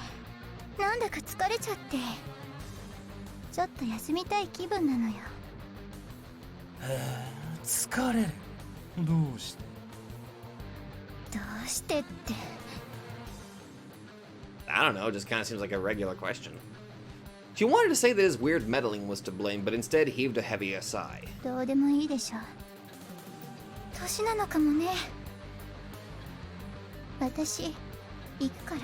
Speaker 2: なんだか疲れちゃって。ちょっと休みたい気分なのよ。
Speaker 5: 疲れる。どうして？
Speaker 2: どうしてって。
Speaker 1: I don't know, it just kind of seems like a regular question. She wanted to say that his weird meddling was to blame, but instead heaved a heavy sigh.
Speaker 2: どうでもいいでしょ。年なのかもね。私、行くから。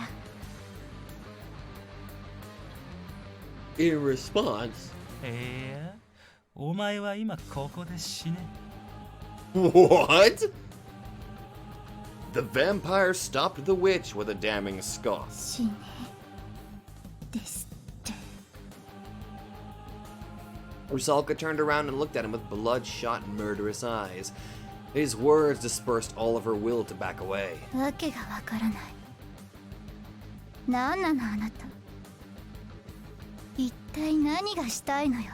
Speaker 1: In response,
Speaker 5: お前は今ここで死ね。
Speaker 1: what? The vampire stopped the witch with a damning scoff.
Speaker 2: 死ね。ですって。
Speaker 1: Rusalka turned around and looked at him with bloodshot, murderous eyes. His words dispersed all of her will to back away.
Speaker 2: わけがわからない。なんなのあなた。一体何がしたいのよ。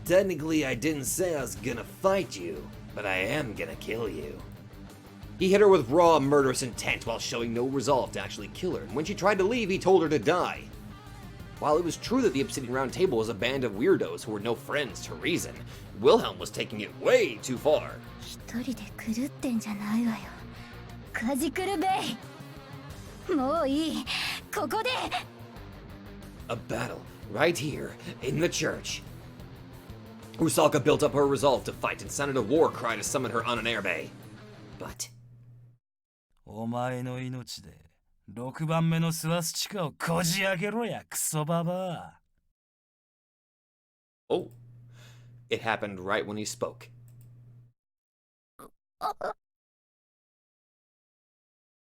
Speaker 1: Technically, I didn't say I was gonna fight you, but I am gonna kill you. He hit her with raw, murderous intent while showing no resolve to actually kill her, and when she tried to leave, he told her to die. While it was true that the Obsidian Round Table was a band of weirdos who were no friends to reason, Wilhelm was taking it way too far.
Speaker 2: 一人で狂ってんじゃないわよ。カジクルベイ。もういい。ここで。
Speaker 1: A battle right here in the church. Rusalka built up her resolve to fight and sounded a war cry to summon her on an airbay. But
Speaker 5: お前の命で6番目のスワスチカをこじ開けろやクソババア。
Speaker 1: oh, it happened right when he spoke.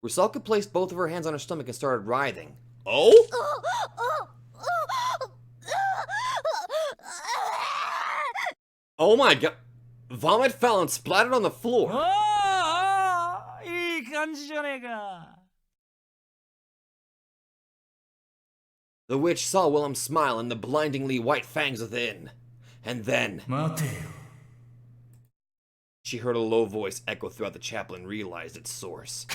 Speaker 1: Rusalka placed both of her hands on her stomach and started writhing. Oh? Oh my god. Vomit fell and splattered on the floor.
Speaker 5: いい感じじゃねえか。
Speaker 1: The witch saw Willem smile and the blindingly white fangs within. And then
Speaker 5: 待てよ。
Speaker 1: she heard a low voice echo throughout the chapel and realized its source.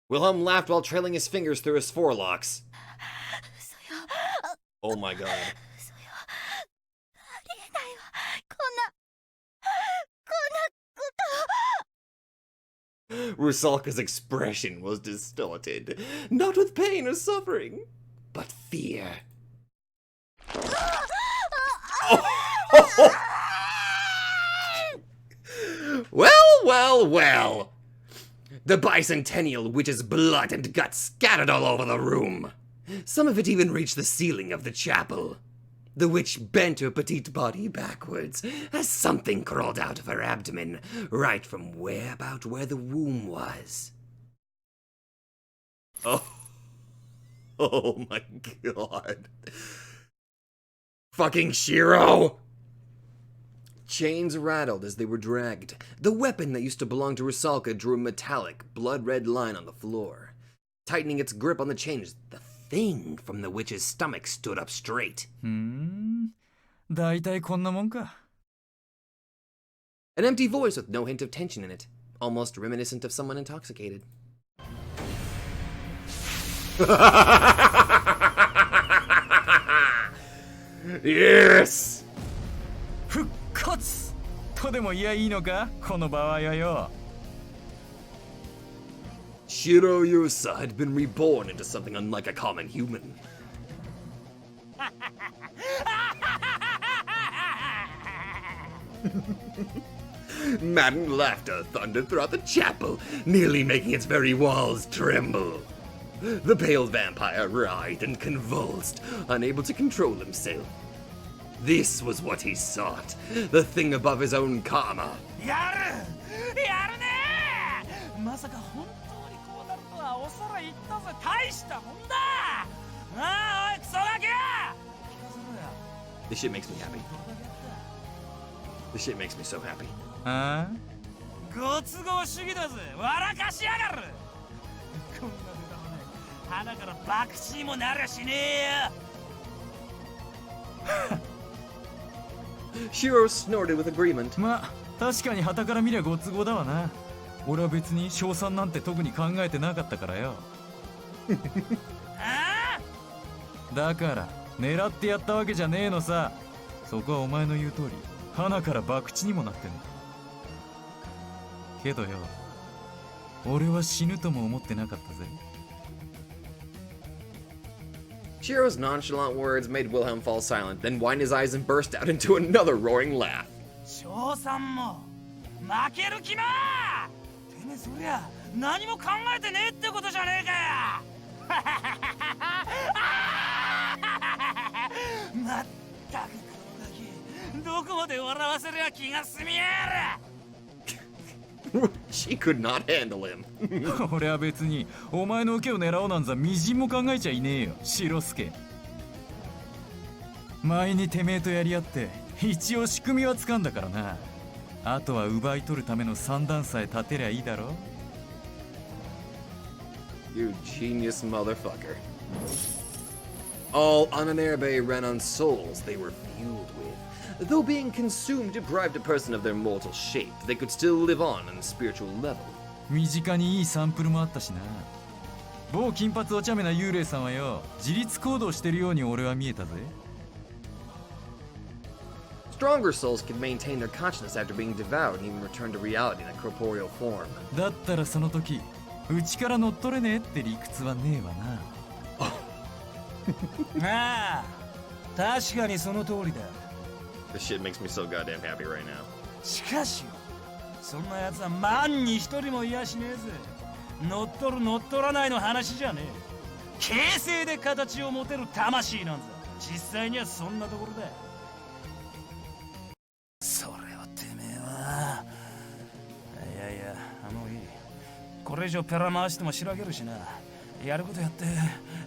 Speaker 1: Wilhelm laughed while trailing his fingers through his forelocks. Oh my god.
Speaker 2: 嘘よ。ありえないわ。こんなこと。
Speaker 1: Rusalka's expression was distorted, not with pain or suffering, but fear. Well. The bicentennial witch's blood and guts scattered all over the room. Some of it even reached the ceiling of the chapel. The witch bent her petite body backwards as something crawled out of her abdomen, right from about where the womb was. Oh my god. Fucking Shiro! Chains rattled as they were dragged. The weapon that used to belong to Rusalka drew a metallic, blood-red line on the floor. Tightening its grip on the chains, the thing from the witch's stomach stood up straight.
Speaker 5: だいたいこんなもんか。
Speaker 1: An empty voice with no hint of tension in it, almost reminiscent of someone intoxicated. Yes!
Speaker 5: 復活とでも言やいいのかこの場合はよ。
Speaker 1: Shiro Yusa had been reborn into something unlike a common human. Madden laughter thundered throughout the chapel, nearly making its very walls tremble. The pale vampire writhed and convulsed, unable to control himself. This was what he sought, the thing above his own karma.
Speaker 5: やるねまさか本当にこうなるとは恐れ入ったぜ。大したもんだ。ああ、おいクソガキ。聞かせろや。
Speaker 1: This shit makes me happy. This shit makes me so happy.
Speaker 5: ああ、ご都合主義だぜ。笑かしやがる。こんな出たもね、鼻からバクチーもなりゃしねえよ。
Speaker 1: Shiro snorted with agreement.
Speaker 6: まあ確かに傍から見りゃご都合だわな。俺は別に賞賛なんて特に考えてなかったからよ。
Speaker 5: ああ、
Speaker 6: だから狙ってやったわけじゃねえのさ。そこはお前の言う通り鼻から博打にもなってんの。けどよ、俺は死ぬとも思ってなかったぜ。
Speaker 1: Shiro's nonchalant words made Wilhelm fall silent, then widened his eyes and burst out into another roaring laugh.
Speaker 5: 賞賛も負ける気まー。てめえそりゃ何も考えてねえってことじゃねえかよ。まったくこのガキ、どこまで笑わせりゃ気が済みやがる。
Speaker 1: She could not handle him.
Speaker 6: 俺は別にお前の受けを狙おうなんざみじんも考えちゃいねえよ、白助。前にてめえとやり合って一応仕組みはつかんだからな。あとは奪い取るための算段さえ立てりゃいいだろ。
Speaker 1: You genius motherfucker. All Irae ran on souls they were fueled with. Though being consumed deprived a person of their mortal shape, they could still live on a spiritual level.
Speaker 6: 身近にいいサンプルもあったしな。某金髪お茶目な幽霊さんはよ、自立行動してるように俺は見えたぜ。
Speaker 1: Stronger souls could maintain their consciousness after being devoured and even return to reality in a corporeal form.
Speaker 6: だったらその時うちから乗っ取れねえって理屈はねえわな。
Speaker 5: ああ、確かにその通りだ。
Speaker 1: This shit makes me so goddamn happy right now.
Speaker 5: しかしよ、そんなやつは万に一人もいやしねえぜ。乗っ取る乗っ取らないの話じゃねえ。形成で形を持てる魂なんざ実際にはそんなところだ。それをてめえは。いやいや、もういい。これ以上ペラ回してもしらけるしな。やることやって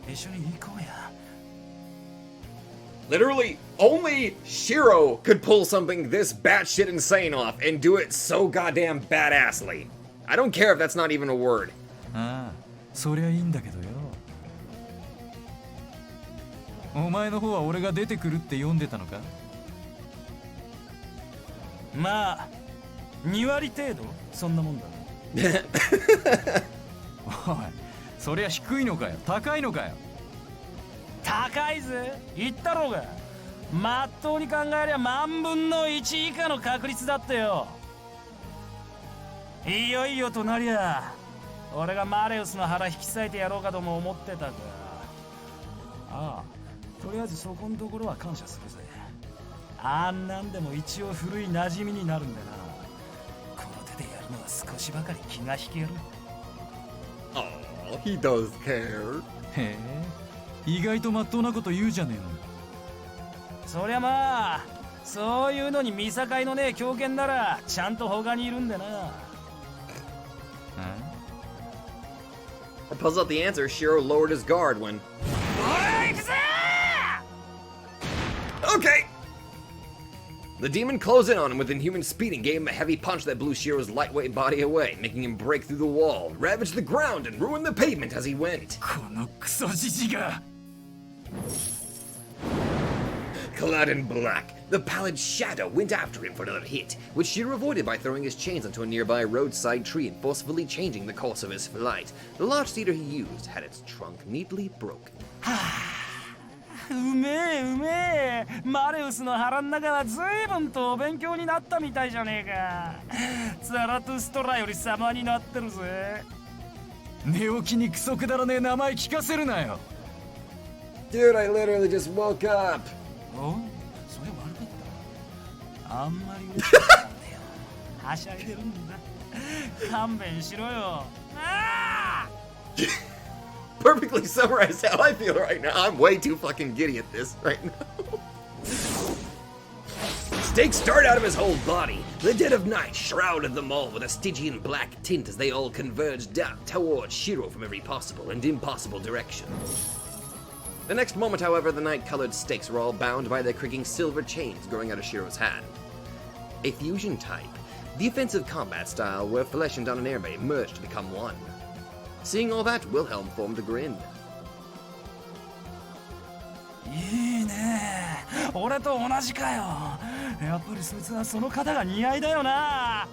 Speaker 5: 一緒に行こうや。
Speaker 1: Literally, only Shiro could pull something this batshit insane off and do it so goddamn badassly. I don't care if that's not even a word.
Speaker 6: ああ、そりゃいいんだけどよ。お前の方は俺が出てくるって読んでたのか？
Speaker 5: まあ、2割程度そんなもんだ。
Speaker 6: おい、そりゃ低いのかよ、高いのかよ。
Speaker 5: 高いぜ、言ったろうが。まっとうに考えりゃ万分の1以下の確率だってよ。いよいよとなりゃ俺がマレウスの腹引き裂いてやろうかとも思ってたが、ああ、とりあえずそこんところは感謝するぜ。あんなんでも一応古い馴染みになるんだな。この手でやるのは少しばかり気が引ける。
Speaker 1: Oh, he does care.
Speaker 6: へえ、意外とまっとうなこと言うじゃねえの。
Speaker 5: そりゃまあ、そういうのに見境のねえ狂犬ならちゃんと他にいるんでな。
Speaker 1: To puzzle out the answer, Shiro lowered his guard when... Okay! The demon closed in on him with inhuman speed and gave him a heavy punch that blew Shiro's lightweight body away, making him break through the wall, ravage the ground, and ruin the pavement as he went.
Speaker 6: このクソじじが。
Speaker 1: Clad in black, the pallid shadow went after him for another hit, which Shiro avoided by throwing his chains onto a nearby roadside tree and forcefully changing the course of his flight. The large cedar he used had its trunk neatly broken.
Speaker 5: うめえうめえ、マレウスの腹ん中は随分とお勉強になったみたいじゃねえか。ザラトゥストラより様になってるぜ。
Speaker 6: 寝起きにクソくだらねえ名前聞かせるなよ。
Speaker 1: Dude, I literally just woke up.
Speaker 5: お、それ悪かった。あんまり嬉しくないんだよ。はしゃいでるんだ。勘弁しろよ。ああ
Speaker 1: Perfectly summarized how I feel right now. I'm way too fucking giddy at this right now. Stakes start out of his whole body. The dead of night shrouded them all with a Stygian black tint as they all converged down towards Shiro from every possible and impossible direction. The next moment, however, the night-colored stakes were all bound by their creaking silver chains growing out of Shiro's hand. A fusion type, the offensive combat style where flesh and Donnerbe merged to become one. Seeing all that, Wilhelm formed a grin.
Speaker 5: いいね。俺と同じかよ。やっぱりそいつはその肩が似合いだよな。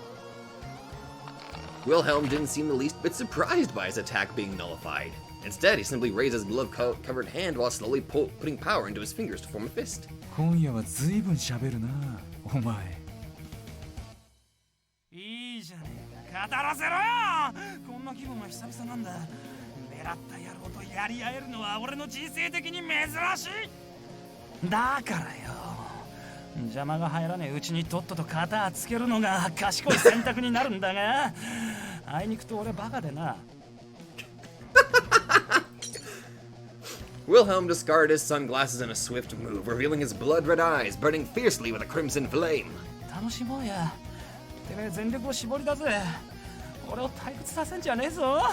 Speaker 1: Wilhelm didn't seem the least bit surprised by his attack being nullified. Instead, he simply raised his glove-covered hand while slowly putting power into his fingers to form a fist.
Speaker 6: 今夜は随分喋るな、お前。
Speaker 5: いいじゃねえか。語らせろよ。こんな気分は久々なんだ。狙った野郎とやり合えるのは俺の人生的に珍しい。だからよ。邪魔が入らねえうちにとっとと肩つけるのが賢い選択になるんだが、あいにくと俺バカでな。
Speaker 1: Wilhelm discarded his sunglasses in a swift move, revealing his blood-red eyes burning fiercely with a crimson flame.
Speaker 5: 楽しもうや。てめえ全力を絞り出せ。俺を退屈させんじゃねえぞ。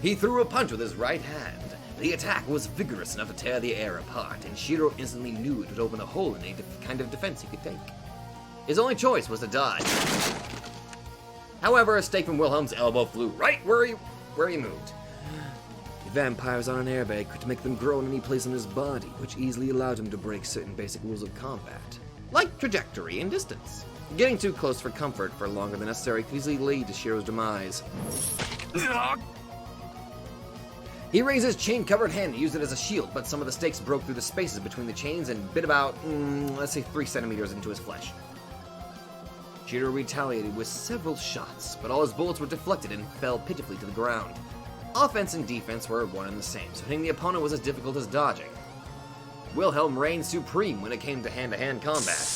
Speaker 1: He threw a punch with his right hand. The attack was vigorous enough to tear the air apart, and Shiro instantly knew it would open a hole in any kind of defense he could take. His only choice was to dodge. However, a stake from Wilhelm's elbow flew right where he moved. Vampires on an airbag could make them grow in any place on his body, which easily allowed him to break certain basic rules of combat, like trajectory and distance. Getting too close for comfort for longer than necessary could easily lead to Shiro's demise. He raised his chain-covered hand and used it as a shield, but some of the stakes broke through the spaces between the chains and bit about, let's say 3 centimeters into his flesh. Shiro retaliated with several shots, but all his bullets were deflected and fell pitifully to the ground. Offense and defense were one and the same, so hitting the opponent was as difficult as dodging. Wilhelm reigned supreme when it came to hand-to-hand combat.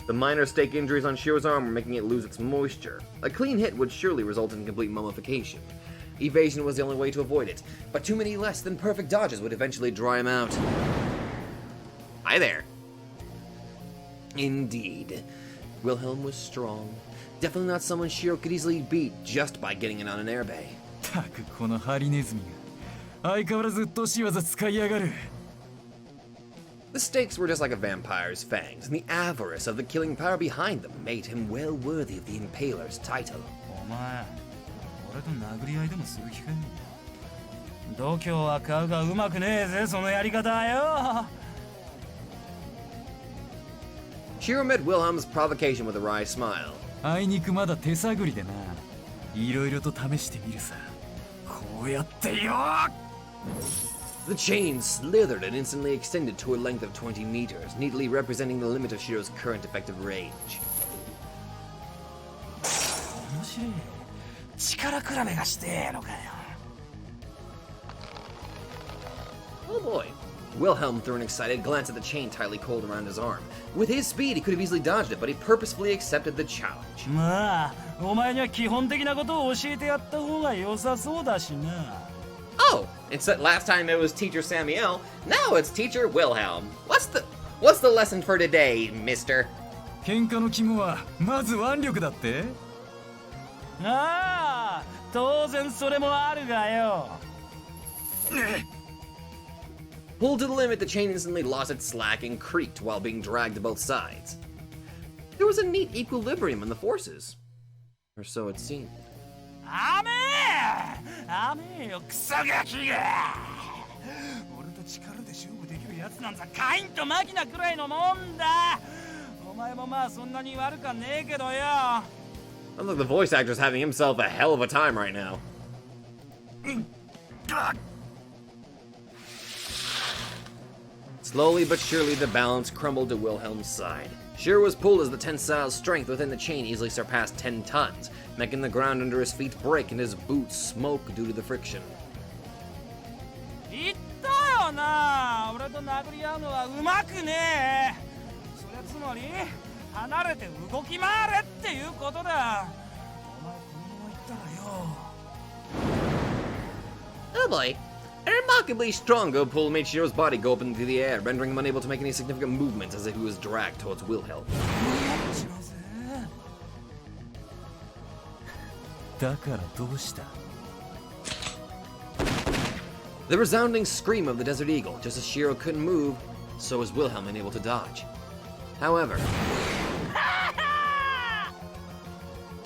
Speaker 1: The minor stake injuries on Shiro's arm were making it lose its moisture. A clean hit would surely result in complete mummification. Evasion was the only way to avoid it, but too many less than perfect dodges would eventually dry him out. Hi there. Indeed. Wilhelm was strong. Definitely not someone Shiro could easily beat just by getting it on an airbay.
Speaker 6: たくこのハリネズミが相変わらずうっとうしい技使いやがる。
Speaker 1: The stakes were just like a vampire's fangs, and the avarice of the killing power behind them made him well worthy of the Impaler's title.
Speaker 5: お前、俺と殴り合いでもする気かよ。度胸は買うがうまくねえぜ、そのやり方はよ。
Speaker 1: Shiro met Wilhelm's provocation with a wry smile.
Speaker 6: あいにくまだ手探りでな。いろいろと試してみるさ。こうやってよ。
Speaker 1: The chain slithered and instantly extended to a length of 20 meters, neatly representing the limit of Shiro's current effective range.
Speaker 5: 面白い。力比べがしてえのかよ。
Speaker 1: Oh boy. Wilhelm threw an excited glance at the chain tightly coiled around his arm. With his speed, he could have easily dodged it, but he purposefully accepted the challenge.
Speaker 5: まあ、お前には基本的なことを教えてやった方が良さそうだしな。
Speaker 1: Oh, last time it was Teacher Samuel. Now it's Teacher Wilhelm. What's the lesson for today, Mister?
Speaker 6: 喧嘩の肝はまず腕力だって。
Speaker 5: ああ、当然それもあるがよ。
Speaker 1: Pulled to the limit, the chain instantly lost its slack and creaked while being dragged to both sides. There was a neat equilibrium in the forces. Or so it seemed.
Speaker 5: 雨よクソガキが。俺と力で勝負できるやつなんざカインとマキナくらいのもんだ。お前もまあそんなに悪かねえけどよ。
Speaker 1: Sounds like the voice actor's having himself a hell of a time right now. Slowly but surely, the balance crumbled to Wilhelm's side. Shiro was pulled as the tensile strength within the chain easily surpassed 10 tons, making the ground under his feet break and his boots smoke due to the friction.
Speaker 5: 言ったよな。俺と殴り合うのはうまくねえ。それつまり離れて動き回れっていうことだ。お前このまま言ったらよ。
Speaker 3: Oh boy.
Speaker 1: A remarkably stronger pull made Shiro's body go up into the air, rendering him unable to make any significant movements as if he was dragged towards Wilhelm.
Speaker 6: だからどうした？
Speaker 1: The resounding scream of the Desert Eagle, just as Shiro couldn't move, so was Wilhelm unable to dodge. However,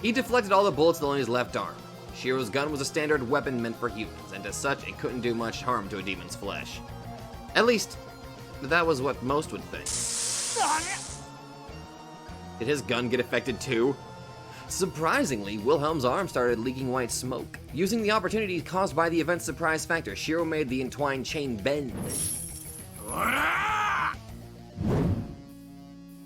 Speaker 1: he deflected all the bullets along his left arm. Shiro's gun was a standard weapon meant for humans, and as such, it couldn't do much harm to a demon's flesh. At least, that was what most would think. Did his gun get affected too? Surprisingly, Wilhelm's arm started leaking white smoke. Using the opportunity caused by the event's surprise factor, Shiro made the entwined chain bend.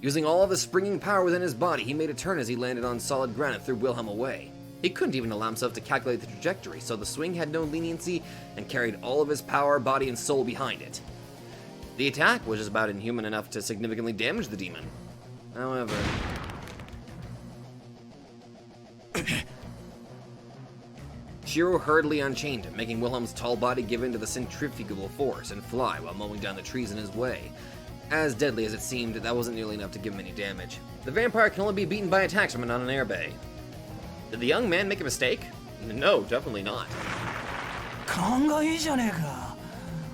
Speaker 1: Using all of the springing power within his body, he made a turn as he landed on solid ground and threw Wilhelm away. He couldn't even allow himself to calculate the trajectory, so the swing had no leniency and carried all of his power, body, and soul behind it. The attack was just about inhuman enough to significantly damage the demon. However, Shiro hurriedly unchained him, making Wilhelm's tall body give in to the centrifugal force and fly while mowing down the trees in his way. As deadly as it seemed, that wasn't nearly enough to give him any damage. The vampire can only be beaten by attacks from a non-airbay. Did the young man make a mistake? No, definitely not.
Speaker 5: 勘がいいじゃねえか。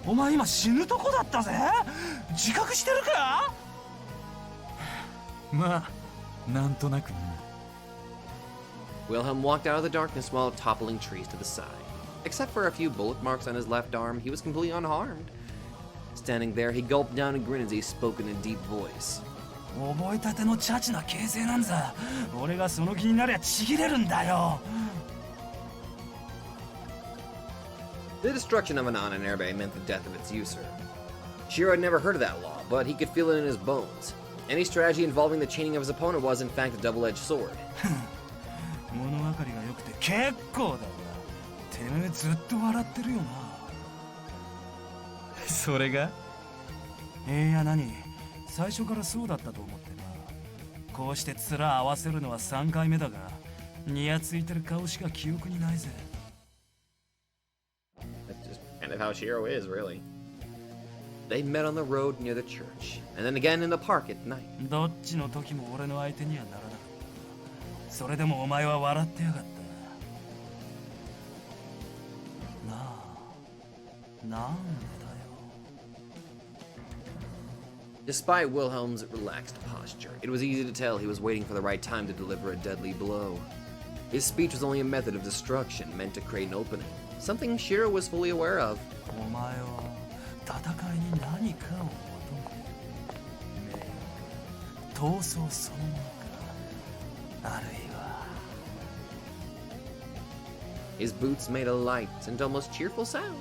Speaker 5: お前今死ぬとこだったぜ。自覚してるか？
Speaker 6: まあ、なんとなくな。
Speaker 1: Wilhelm walked out of the darkness while toppling trees to the side. Except for a few bullet marks on his left arm, he was completely unharmed. Standing there, he gulped down a grin as he spoke in a deep voice.
Speaker 5: 覚えたてのチャチな形勢なんざ。俺がその気になりゃちぎれるんだよ。
Speaker 1: The destruction of an airbay meant the death of its user. Shiro had never heard of that law, but he could feel it in his bones. Any strategy involving the chaining of his opponent was, in fact, a double-edged sword.
Speaker 5: 物分かりが良くて結構だが、てめえずっと笑ってるよな。
Speaker 6: それが？
Speaker 5: いや何？最初からそうだったと思ってな。こうして面合わせるのは3回目だが、ニヤついてる顔しか記憶にないぜ。
Speaker 1: That's just kind of how Shiro is, really. They met on the road near the church, and then again in the park at night.
Speaker 5: どっちの時も俺の相手にはならなかった。それでもお前は笑ってやがった。なあ、なんでだよ。
Speaker 1: Despite Wilhelm's relaxed posture, it was easy to tell he was waiting for the right time to deliver a deadly blow. His speech was only a method of destruction meant to create an opening, something Shiro was fully aware of.
Speaker 5: お前は戦いに何かを求める。闘争そのものか、あるいは。
Speaker 1: His boots made a light and almost cheerful sound.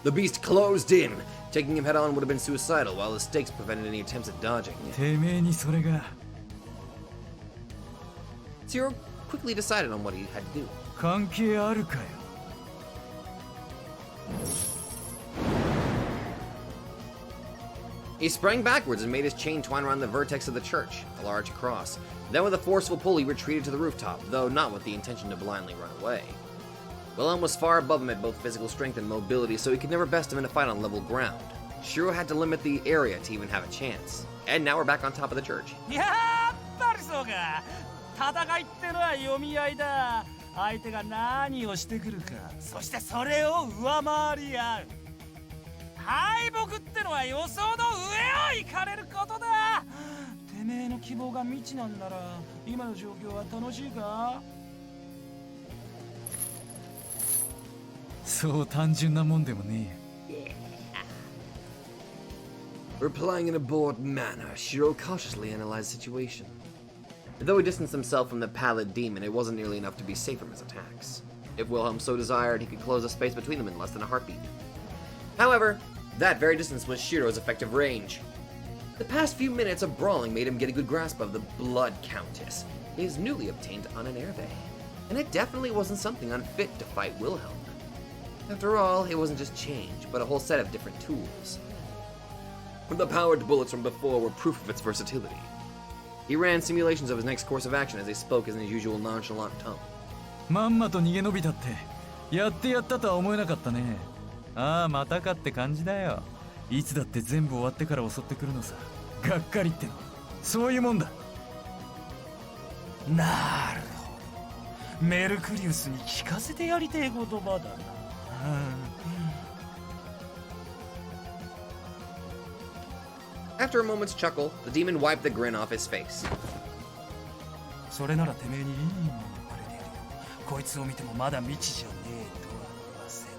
Speaker 1: The beast closed in. Taking him head-on would have been suicidal, while the stakes prevented any attempts at dodging.
Speaker 6: てめえにそれが
Speaker 1: Shiro quickly decided on what he had to do.
Speaker 6: 関係あるかよ。
Speaker 1: He sprang backwards and made his chain twine around the vertex of the church, a large cross. Then with a forceful pull, he retreated to the rooftop, though not with the intention to blindly run away. Wilhelm was far above him at both physical strength and mobility, so he could never best him in a fight on level ground. Shiro had to limit the area to even have a chance. And now we're back on top of the church.
Speaker 5: やっぱりそうか。戦いってのは読み合いだ。相手が何をしてくるか、そしてそれを上回り合う。敗北ってのは予想の上を行かれることだ。てめえの希望が未知なんなら、今の状況は楽しいか？
Speaker 6: そう単純なもんでもねえ。
Speaker 1: Replying in a bored manner, Shiro cautiously analyzed the situation. Though he distanced himself from the pallid demon, it wasn't nearly enough to be safe from his attacks. If Wilhelm so desired, he could close the space between them in less than a heartbeat. However, that very distance was Shiro's effective range. The past few minutes of brawling made him get a good grasp of the Blood Countess, his newly obtained airbay, and it definitely wasn't something unfit to fight Wilhelm. After all, it wasn't just change, but a whole set of different tools. The powered bullets from before were proof of its versatility. He ran simulations of his next course of action as he spoke in his usual nonchalant tone.
Speaker 6: まんまと逃げ延びたってやってやったとは思えなかったね。ああ、またかって感じだよ。いつだって全部終わってから襲ってくるのさ。がっかりってのそういうもんだ。
Speaker 5: なるほど。メルクリウスに聞かせてやりてえ言葉だな。
Speaker 1: After a moment's chuckle, the demon wiped the grin off his face.
Speaker 5: それならてめえにいいものをくれてやるよ。こいつを見てもまだ未知じゃねえとは言わせね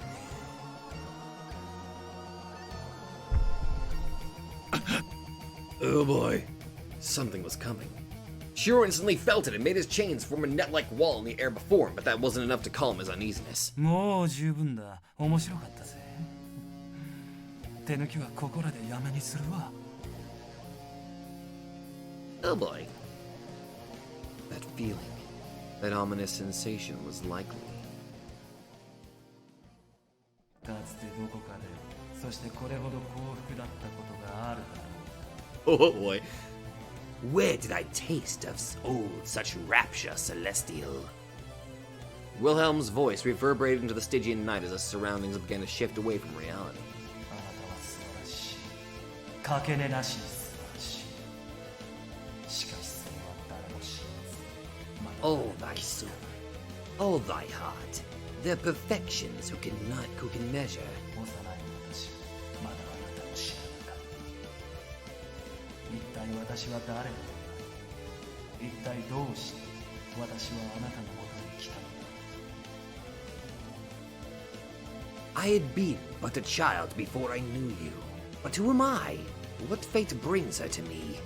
Speaker 5: え。
Speaker 1: Oh boy. Something was coming. Shiro instantly felt it and made his chains form a net-like wall in the air before him, but that wasn't enough to calm his uneasiness.
Speaker 5: もう十分だ。面白かったぜ。手抜きはここらでやめにするわ。
Speaker 1: Oh boy. That feeling, that ominous sensation was likely.
Speaker 5: かつてどこかで、そしてこれほど幸福だったことがあるだろう。
Speaker 1: Oh boy. Where did I taste of such rapture celestial? Wilhelm's voice reverberated into the Stygian night as his surroundings began to shift away from reality.
Speaker 5: あなたは素晴らしい。かけねなしに素晴らしい。しかしそれは誰も知らず。
Speaker 1: All thy soul, all thy heart, they're perfections who can measure.
Speaker 5: 幼い私、まだあなたを知らなかった。一体私は誰なのか。一体どうして私はあなたのもとに来たのか。
Speaker 1: I had been but a child before I knew you. But who am I? What fate brings her to me?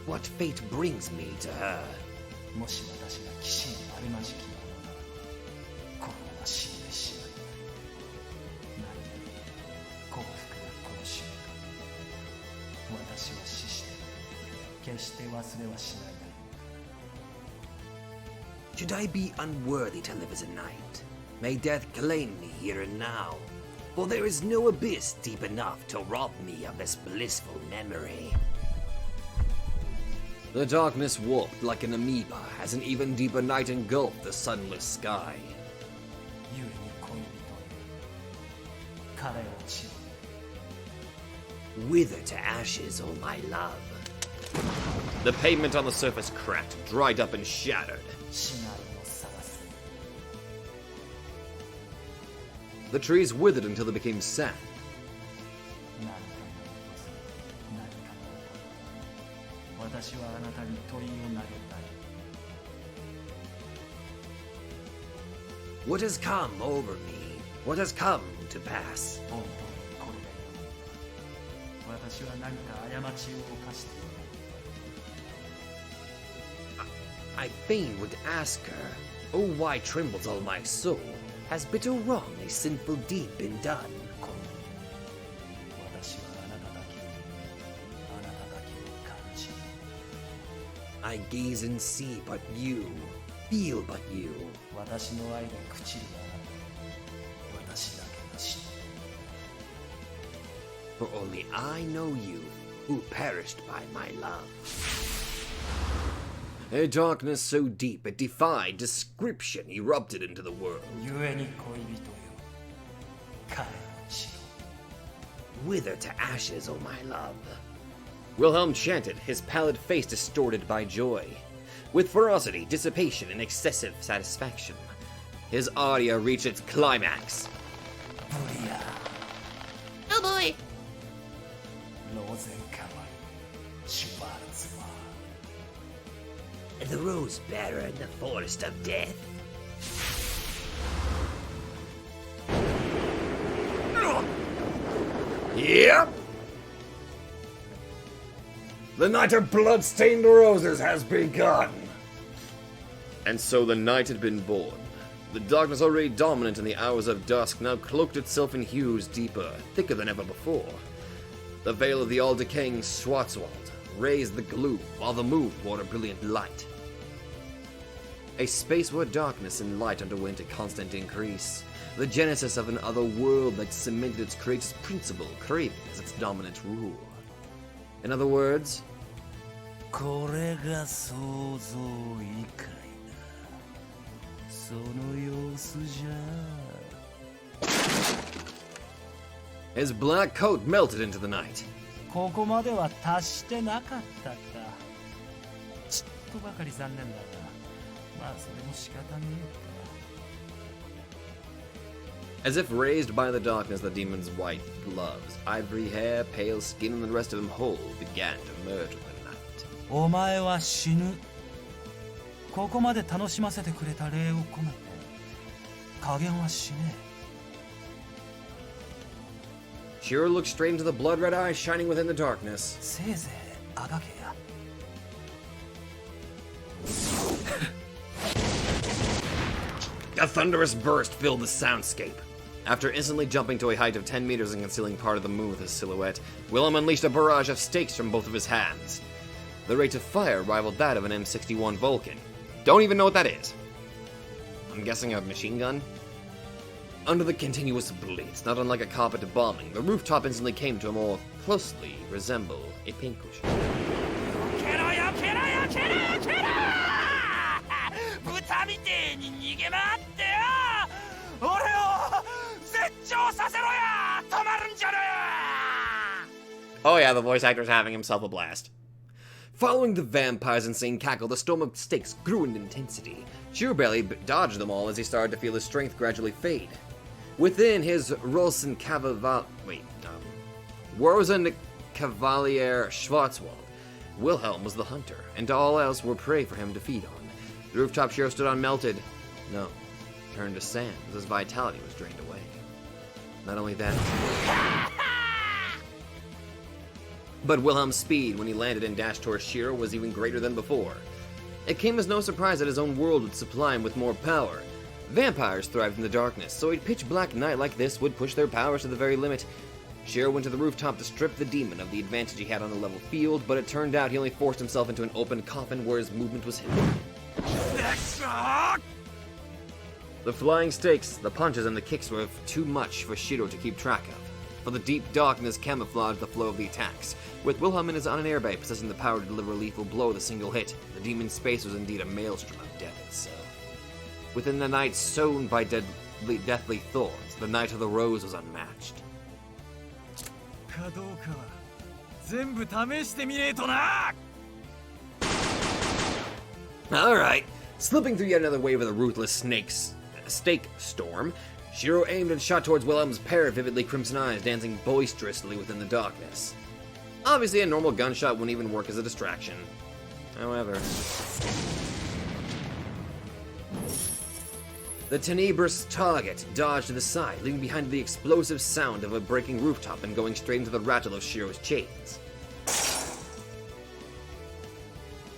Speaker 1: What fate brings me to her?
Speaker 5: もし私が騎士にあるまじきものなら、このまま死んでしまう。何より幸福なこの瞬間、私は死して決して忘れはしないだろう。
Speaker 1: Should I be unworthy to live as a knight? May death claim me here and now, for there is no abyss deep enough to rob me of this blissful memory. The darkness warped like an amoeba as an even deeper night engulfed the sunless sky.
Speaker 5: 故に恋人よ、彼を散る。
Speaker 1: Wither to ashes, oh my love. The pavement on the surface cracked, dried up, and shattered.
Speaker 5: シナリを探す。
Speaker 1: The trees withered until they became sand.
Speaker 5: 何かが起こす。何かが起こる。私はあなたに問いを投げたい。
Speaker 1: What has come over me? What has come to pass?
Speaker 5: 本当にこれだよ。私は何か過ちを犯している。
Speaker 1: I fain would ask her, oh, why trembles all my soul? Has bitter wrong a sinful deed been done?
Speaker 5: 私はあなただけを見、あなただけを感じる。
Speaker 1: I gaze and see but you, feel but you.
Speaker 5: 私の愛で朽ちるあなた、私だけが知っている。
Speaker 1: For only I know you, who perished by my love. A darkness so deep it defied description erupted into the world.
Speaker 5: 故に恋人よ、彼の血を。
Speaker 1: Wither to ashes, oh my love. Wilhelm chanted, his pallid face distorted by joy. With ferocity, dissipation, and excessive satisfaction. His aria reached its climax.
Speaker 5: ブリア、
Speaker 3: Oh boy!
Speaker 5: ローゼンカワイ、シュワルツマン。
Speaker 1: The rose bearer in the forest of death. Yep. The night of blood-stained roses has begun. And so the night had been born. The darkness already dominant in the hours of dusk now cloaked itself in hues deeper, thicker than ever before. The veil of the all-decaying Schwarzwald raised the gloom, while the moon wore a brilliant light. A space where darkness and light underwent a constant increase. The genesis of an other world that cemented its creator's principle, craving as its dominant rule. In other words,
Speaker 5: これが想像以外だ。その様子じゃ。
Speaker 1: His black coat melted into the night.
Speaker 5: ここまでは達してなかったか。ちっとばかり残念だが、まあそれも仕方ねえか。
Speaker 1: As if raised by the darkness, the demon's white gloves, ivory hair, pale skin, and the rest of him whole began to merge with the night.
Speaker 5: お前は死ぬ。ここまで楽しませてくれた礼を込めて、加減はしねえ。
Speaker 1: Shiro looked straight into the blood-red eyes shining within the darkness.
Speaker 5: せいぜいあがけや。
Speaker 1: A thunderous burst filled the soundscape. After instantly jumping to a height of 10 meters and concealing part of the moon with his silhouette, Willem unleashed a barrage of stakes from both of his hands. The rate of fire rivaled that of an M61 Vulcan. Don't even know what that is. I'm guessing a machine gun? Under the continuous blitz, not unlike a carpet bombing, the rooftop instantly came to more closely resemble a pincushion.
Speaker 5: けろよけろよけろよけろ豚みてえに逃げ回ってよ俺を絶頂させろや止まるんじゃねえ
Speaker 1: Oh yeah, the voice actor's having himself a blast. Following the vampire's insane cackle, the storm of stakes grew in intensity. Shiro barely dodged them all as he started to feel his strength gradually fade. Within his Rosen Cavalier Schwarzwald, Wilhelm was the hunter, and all else were prey for him to feed on. The rooftop Shiro stood on melted, no, turned to sand as his vitality was drained away. Not only that, but Wilhelm's speed when he landed and dashed towards Shiro was even greater than before. It came as no surprise that his own world would supply him with more power. Vampires thrived in the darkness, so a pitch-black night like this would push their powers to the very limit. Shiro went to the rooftop to strip the demon of the advantage he had on the level field, but it turned out he only forced himself into an open coffin where his movement was hindered. The flying stakes, the punches, and the kicks were too much for Shiro to keep track of, for the deep darkness camouflaged the flow of the attacks. With Wilhelm in his airbay possessing the power to deliver a lethal blow with a single hit, the demon's space was indeed a maelstrom of death itself. Within the night sown by deathly thorns, the Night of the Rose was unmatched.
Speaker 6: かどうかは全部試してみねえとな
Speaker 1: Alright, slipping through yet another wave of the ruthless stake storm, Shiro aimed and shot towards Wilhelm's pair of vividly crimson eyes dancing boisterously within the darkness. Obviously, a normal gunshot wouldn't even work as a distraction. However, the tenebrous target dodged to the side, leaving behind the explosive sound of a breaking rooftop and going straight into the rattle of Shiro's chains.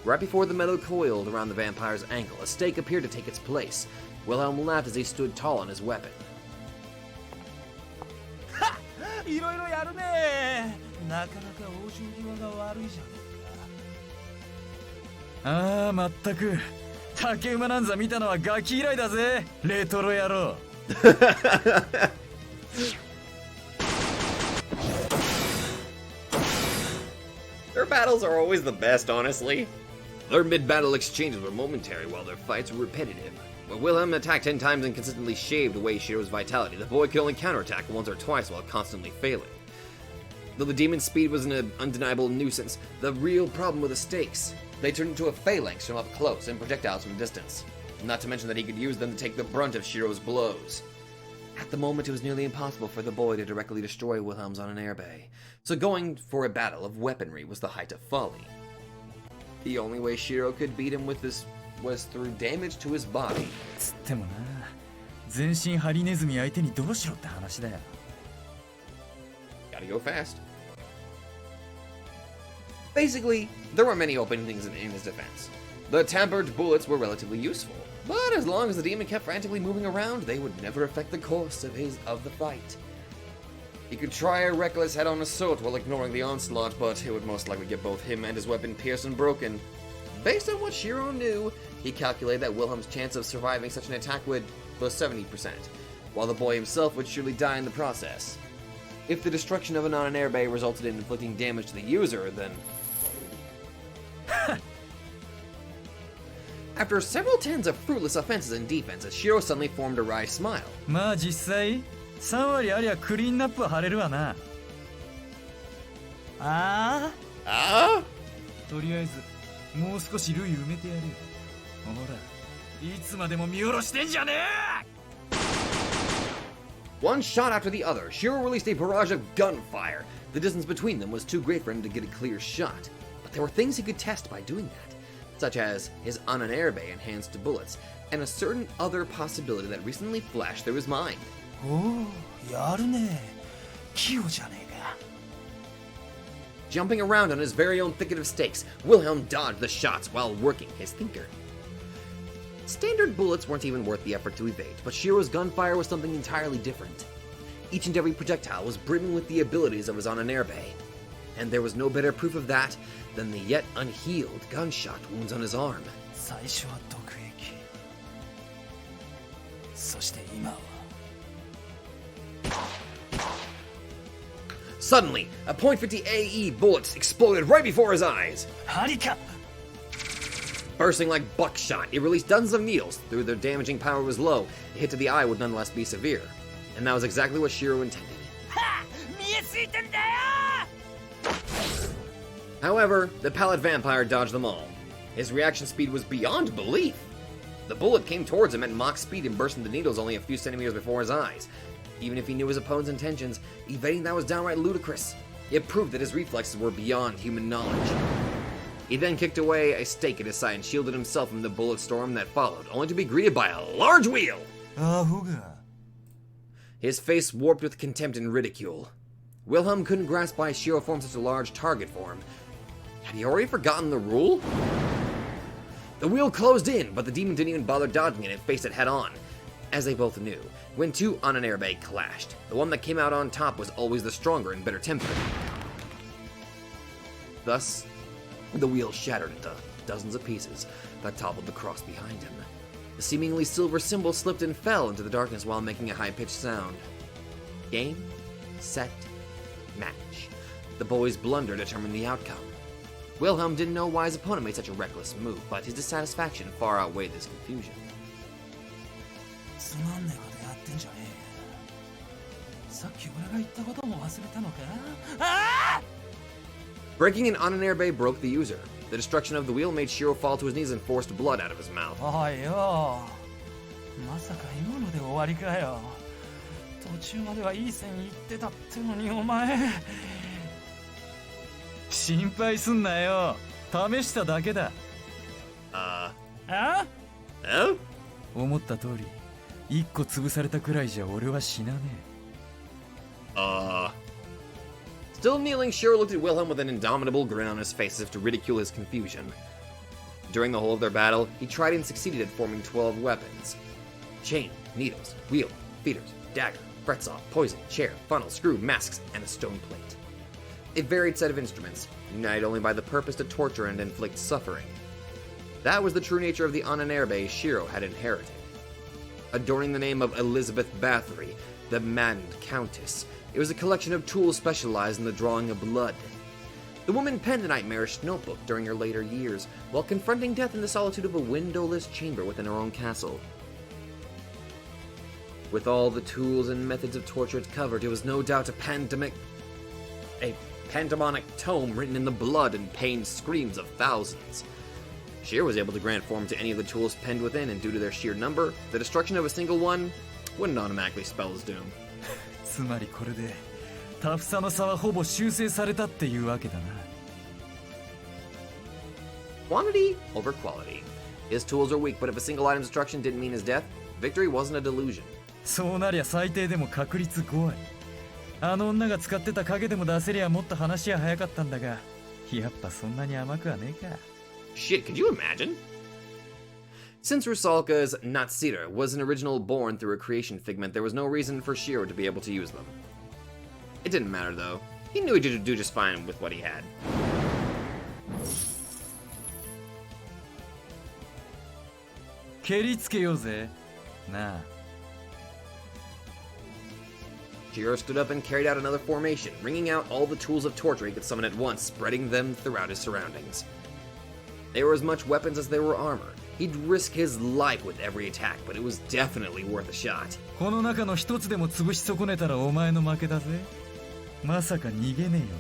Speaker 1: Right before the metal coiled around the vampire's ankle, a stake appeared to take its place. Wilhelm laughed as he stood tall on his weapon.
Speaker 5: いろいろやるねなかなか往生際が悪いじゃん
Speaker 6: ああまったく竹馬なんざ見たのはガキ以来だぜレトロ野郎
Speaker 1: Their battles are always the best, honestly. Their mid-battle exchanges were momentary while their fights were repetitive. When Wilhelm attacked 10 times and consistently shaved away Shiro's vitality, the boy could only counterattack once or twice while constantly failing. Though the demon's speed was an undeniable nuisance, the real problem were the stakes. They turned into a phalanx from up close and projectiles from distance. Not to mention that he could use them to take the brunt of Shiro's blows. At the moment, it was nearly impossible for the boy to directly destroy Wilhelm's on an airbay, so going for a battle of weaponry was the height of folly. The only way Shiro could beat him with this was through damage to his body.
Speaker 6: つってもな全身ハリネズミ相手にどうしろって話だよ
Speaker 1: Gotta go fast. Basically, there were many openings in his defense. The tampered bullets were relatively useful, but as long as the demon kept frantically moving around, they would never affect the course of the fight. He could try a reckless head-on assault while ignoring the onslaught, but it would most likely get both him and his weapon pierced and broken. Based on what Shiro knew, he calculated that Wilhelm's chance of surviving such an attack was 70%, while the boy himself would surely die in the process. If the destruction of an airbay resulted in inflicting damage to the user, then... After several tens of fruitless offenses and defenses, Shiro suddenly formed a wry smile.
Speaker 6: まあ実際3割ありゃクリーンナップは晴れるわな。
Speaker 5: あ
Speaker 1: Ah?
Speaker 6: とりあえずもう少し塁埋めてやる。ほらいつまでも見下ろしてんじゃねえ。
Speaker 1: One shot after the other, Shiro released a barrage of gunfire. The distance between them was too great for him to get a clear shot. But there were things he could test by doing that, such as his Ananerbe enhanced bullets, and a certain other possibility that recently flashed through his mind.
Speaker 5: あ、おお、やるね。器用じゃねえか。
Speaker 1: Jumping around on his very own thicket of stakes, Wilhelm dodged the shots while working his thinker. Standard bullets weren't even worth the effort to evade, but Shiro's gunfire was something entirely different. Each and every projectile was brimming with the abilities of his Ananerbe, and there was no better proof of that than the yet unhealed gunshot wounds on his arm.
Speaker 5: 最初は毒液。そして今は。
Speaker 1: Suddenly, a .50 AE bullet exploded right before his eyes.
Speaker 5: 針か。
Speaker 1: Bursting like buckshot, it released dozens of needles. Though their damaging power was low, a hit to the eye would nonetheless be severe. And that was exactly what Shiro intended.
Speaker 5: はあ、見えついてんだよ。
Speaker 1: However, the pallid vampire dodged them all. His reaction speed was beyond belief. The bullet came towards him at Mach speed and burst into needles only a few centimeters before his eyes. Even if he knew his opponent's intentions, evading that was downright ludicrous. It proved that his reflexes were beyond human knowledge. He then kicked away a stake at his side and shielded himself from the bullet storm that followed, only to be greeted by a large wheel.
Speaker 5: アホが。
Speaker 1: His face warped with contempt and ridicule. Wilhelm couldn't grasp why Shiro formed such a large target for him. Had he already forgotten the rule? The wheel closed in, but the demon didn't even bother dodging it and faced it head-on. As they both knew, when two Ananerbe clashed, the one that came out on top was always the stronger and better tempered. Thus, the wheel shattered into dozens of pieces that toppled the cross behind him. The seemingly silver symbol slipped and fell into the darkness while making a high-pitched sound. Game, set, match. The boy's blunder determined the outcome. Wilhelm didn't know why his opponent made such a reckless move, but his dissatisfaction far outweighed his confusion.
Speaker 5: つまんねえことやってんじゃねえ。さっき俺が言ったことも忘れたのか。ああ！
Speaker 1: Breaking an Ananerbe broke the user. The destruction of the wheel made Shiro fall to his knees and forced blood out of his mouth.
Speaker 5: おいよ。まさか今ので終わりかよ。途中まではいい線いってたってのにお前。
Speaker 6: 心配すんなよ。試しただけだ。
Speaker 5: あ？Oh?
Speaker 6: 思った通り一個潰されたくらいじゃ俺は死なねえ。
Speaker 1: Still kneeling, Shiro looked at Wilhelm with an indomitable grin on his face as if to ridicule his confusion. During the whole of their battle, he tried and succeeded at forming 12 weapons. Chain, needles, wheel, feeders, dagger, fretsaw, poison, chair, funnel, screw, masks, and a stone plate. A varied set of instruments, united only by the purpose to torture and inflict suffering. That was the true nature of the Ananerbe Shiro had inherited. Adorning the name of Elizabeth Bathory, the maddened countess, it was a collection of tools specialized in the drawing of blood. The woman penned a nightmarish notebook during her later years, while confronting death in the solitude of a windowless chamber within her own castle. With all the tools and methods of torture it covered, it was no doubt a pantomimic tome written in the blood and pained screams of thousands. Shiro was able to grant form to any of the tools penned within, and due to their sheer number, the destruction of a single one wouldn't automatically spell his doom.
Speaker 6: つまりこれでタフさの差はほぼ修正されたっていうわけだな。
Speaker 1: Quantity over quality. His tools are weak, but if a single item's destruction didn't mean his death, victory wasn't a delusion.
Speaker 6: そうなりゃ最低でも確率5割。あの女が使ってた影でも出せりゃもっと話は早かったんだが、やっぱそんなに甘くはねえか。
Speaker 1: Shit, could you imagine? Since Rusalka's Natsira was an original born through a creation figment, there was no reason for Shiro to be able to use them. It didn't matter though. He knew he could do just fine with what he had.
Speaker 6: 蹴りつけようぜ。なあ。
Speaker 1: Shiro stood up and carried out another formation, wringing out all the tools of torture he could summon at once, spreading them throughout his surroundings. They were as much weapons as they were armor, He'd risk his life with every attack, but it was definitely worth a shot.
Speaker 6: この中の一つでも潰し損ねたらお前の負けだぜ。まさか逃げねえよな。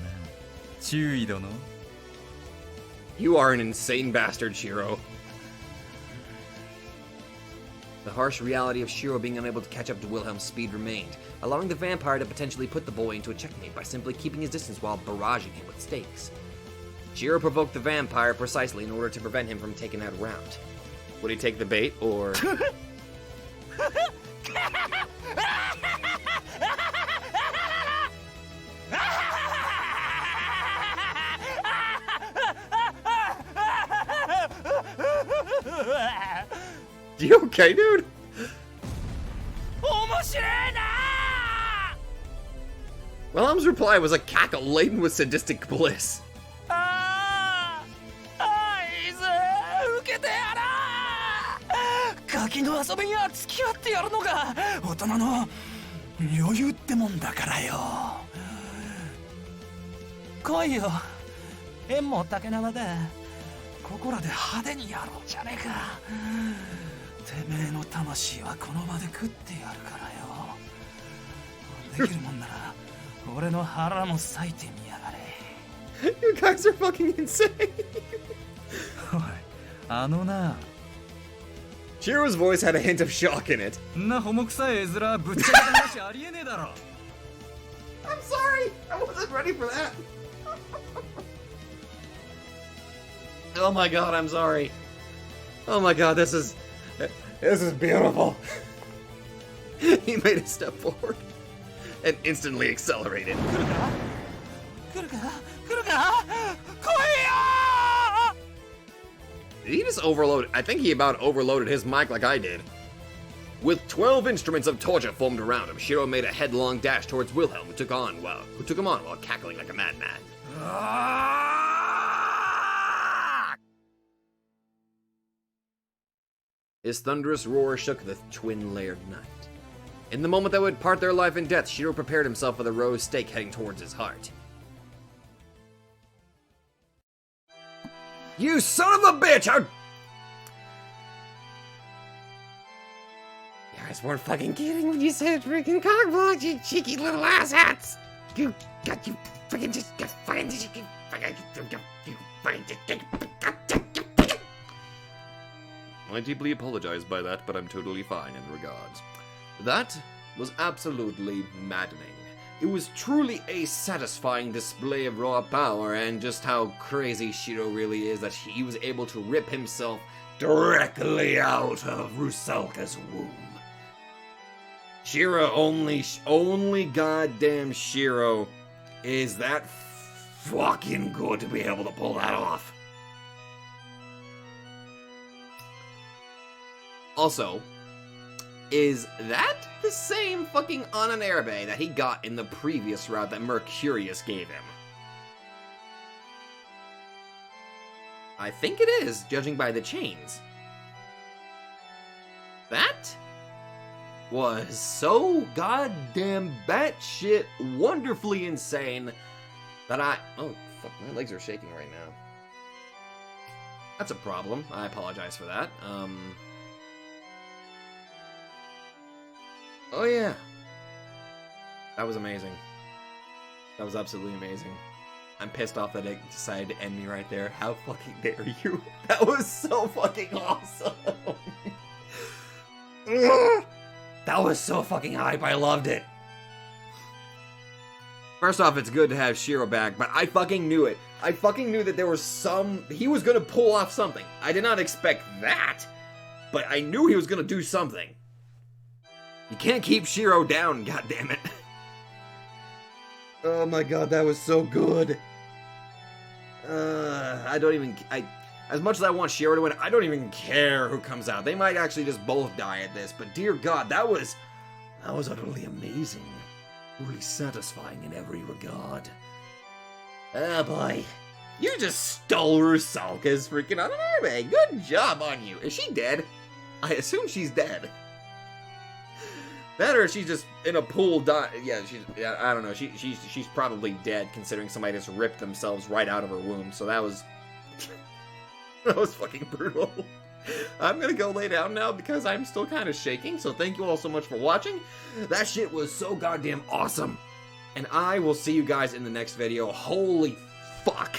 Speaker 6: 注意殿。
Speaker 1: You are an insane bastard, Shiro. The harsh reality of Shiro being unable to catch up to Wilhelm's speed remained, allowing the vampire to potentially put the boy into a checkmate by simply keeping his distance while barraging him with stakes. Shiro provoked the vampire precisely in order to prevent him from taking that round. Would he take the bait, or... You okay, dude? Wilhelm's reply was a cackle laden with sadistic bliss.
Speaker 5: ガキの遊びには付き合ってやるのが大人の余裕ってもんだからよ。来いよ、縁も竹縄だ。ここらで派手にやろうじゃねえか。てめえの魂はこの場で食ってやるからよ。できるもんなら俺の腹も裂いてみやがれ。
Speaker 1: You guys are fucking insane.
Speaker 6: おい、あのな。
Speaker 1: Shiro's voice had a hint of shock in it.
Speaker 6: んなホモ臭い絵面ぶっちゃけた話ありえねえだろ。
Speaker 1: I'm sorry, I wasn't ready for that. Oh my god, I'm sorry. Oh my god, this is beautiful. He made a step forward and instantly accelerated. Did he just overload? I think he about overloaded his mic like I did. With 12 instruments of torture formed around him, Shiro made a headlong dash towards Wilhelm, who took him on while cackling like a madman. His thunderous roar shook the twin-layered night. In the moment that would part their life and death, Shiro prepared himself for the rose stake heading towards his heart. You son of a bitch! You guys weren't fucking kidding when you said freaking cockblock, you cheeky little asshats! You fucking just I deeply apologize by that, but I'm totally fine in regards. That was absolutely maddening. It was truly a satisfying display of raw power and just how crazy Shiro really is that he was able to rip himself directly out of Rusalka's womb. Shiro, only goddamn Shiro is that fucking good to be able to pull that off. Also, is that the same fucking Ananerabe that he got in the previous route that Mercurius gave him? I think it is, judging by the chains. That was so goddamn batshit wonderfully insane that oh fuck, my legs are shaking right now. That's a problem. I apologize for that. Oh yeah. That was amazing. That was absolutely amazing. I'm pissed off that it decided to end me right there. How fucking dare you? That was so fucking awesome. That was so fucking hype. I loved it. First off, it's good to have Shiro back, but I fucking knew it. I fucking knew that there was he was gonna pull off something. I did not expect that, but I knew he was gonna do something. You can't keep Shiro down, goddammit. Oh my god, that was so good. As much as I want Shiro to win, I don't even care who comes out. They might actually just both die at this, but dear god, that was utterly amazing. Really satisfying in every regard. Oh boy. You just stole Rusalka's freaking Ananerabe. Good job on you. Is she dead? I assume she's dead. That or she's just in a pool yeah, I don't know. She's probably dead considering somebody just ripped themselves right out of her womb. So that was that was fucking brutal. I'm gonna go lay down now because I'm still kind of shaking, so thank you all so much for watching. That shit was so goddamn awesome. And I will see you guys in the next video. Holy fuck.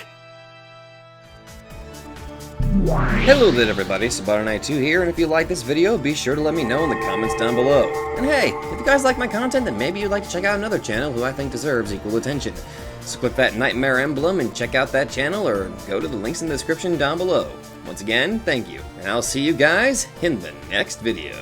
Speaker 1: Hello there everybody, Sabato92 here, and if you like this video, be sure to let me know in the comments down below. And hey, if you guys like my content, then maybe you'd like to check out another channel who I think deserves equal attention. So click that nightmare emblem and check out that channel, or go to the links in the description down below. Once again, thank you, and I'll see you guys in the next video.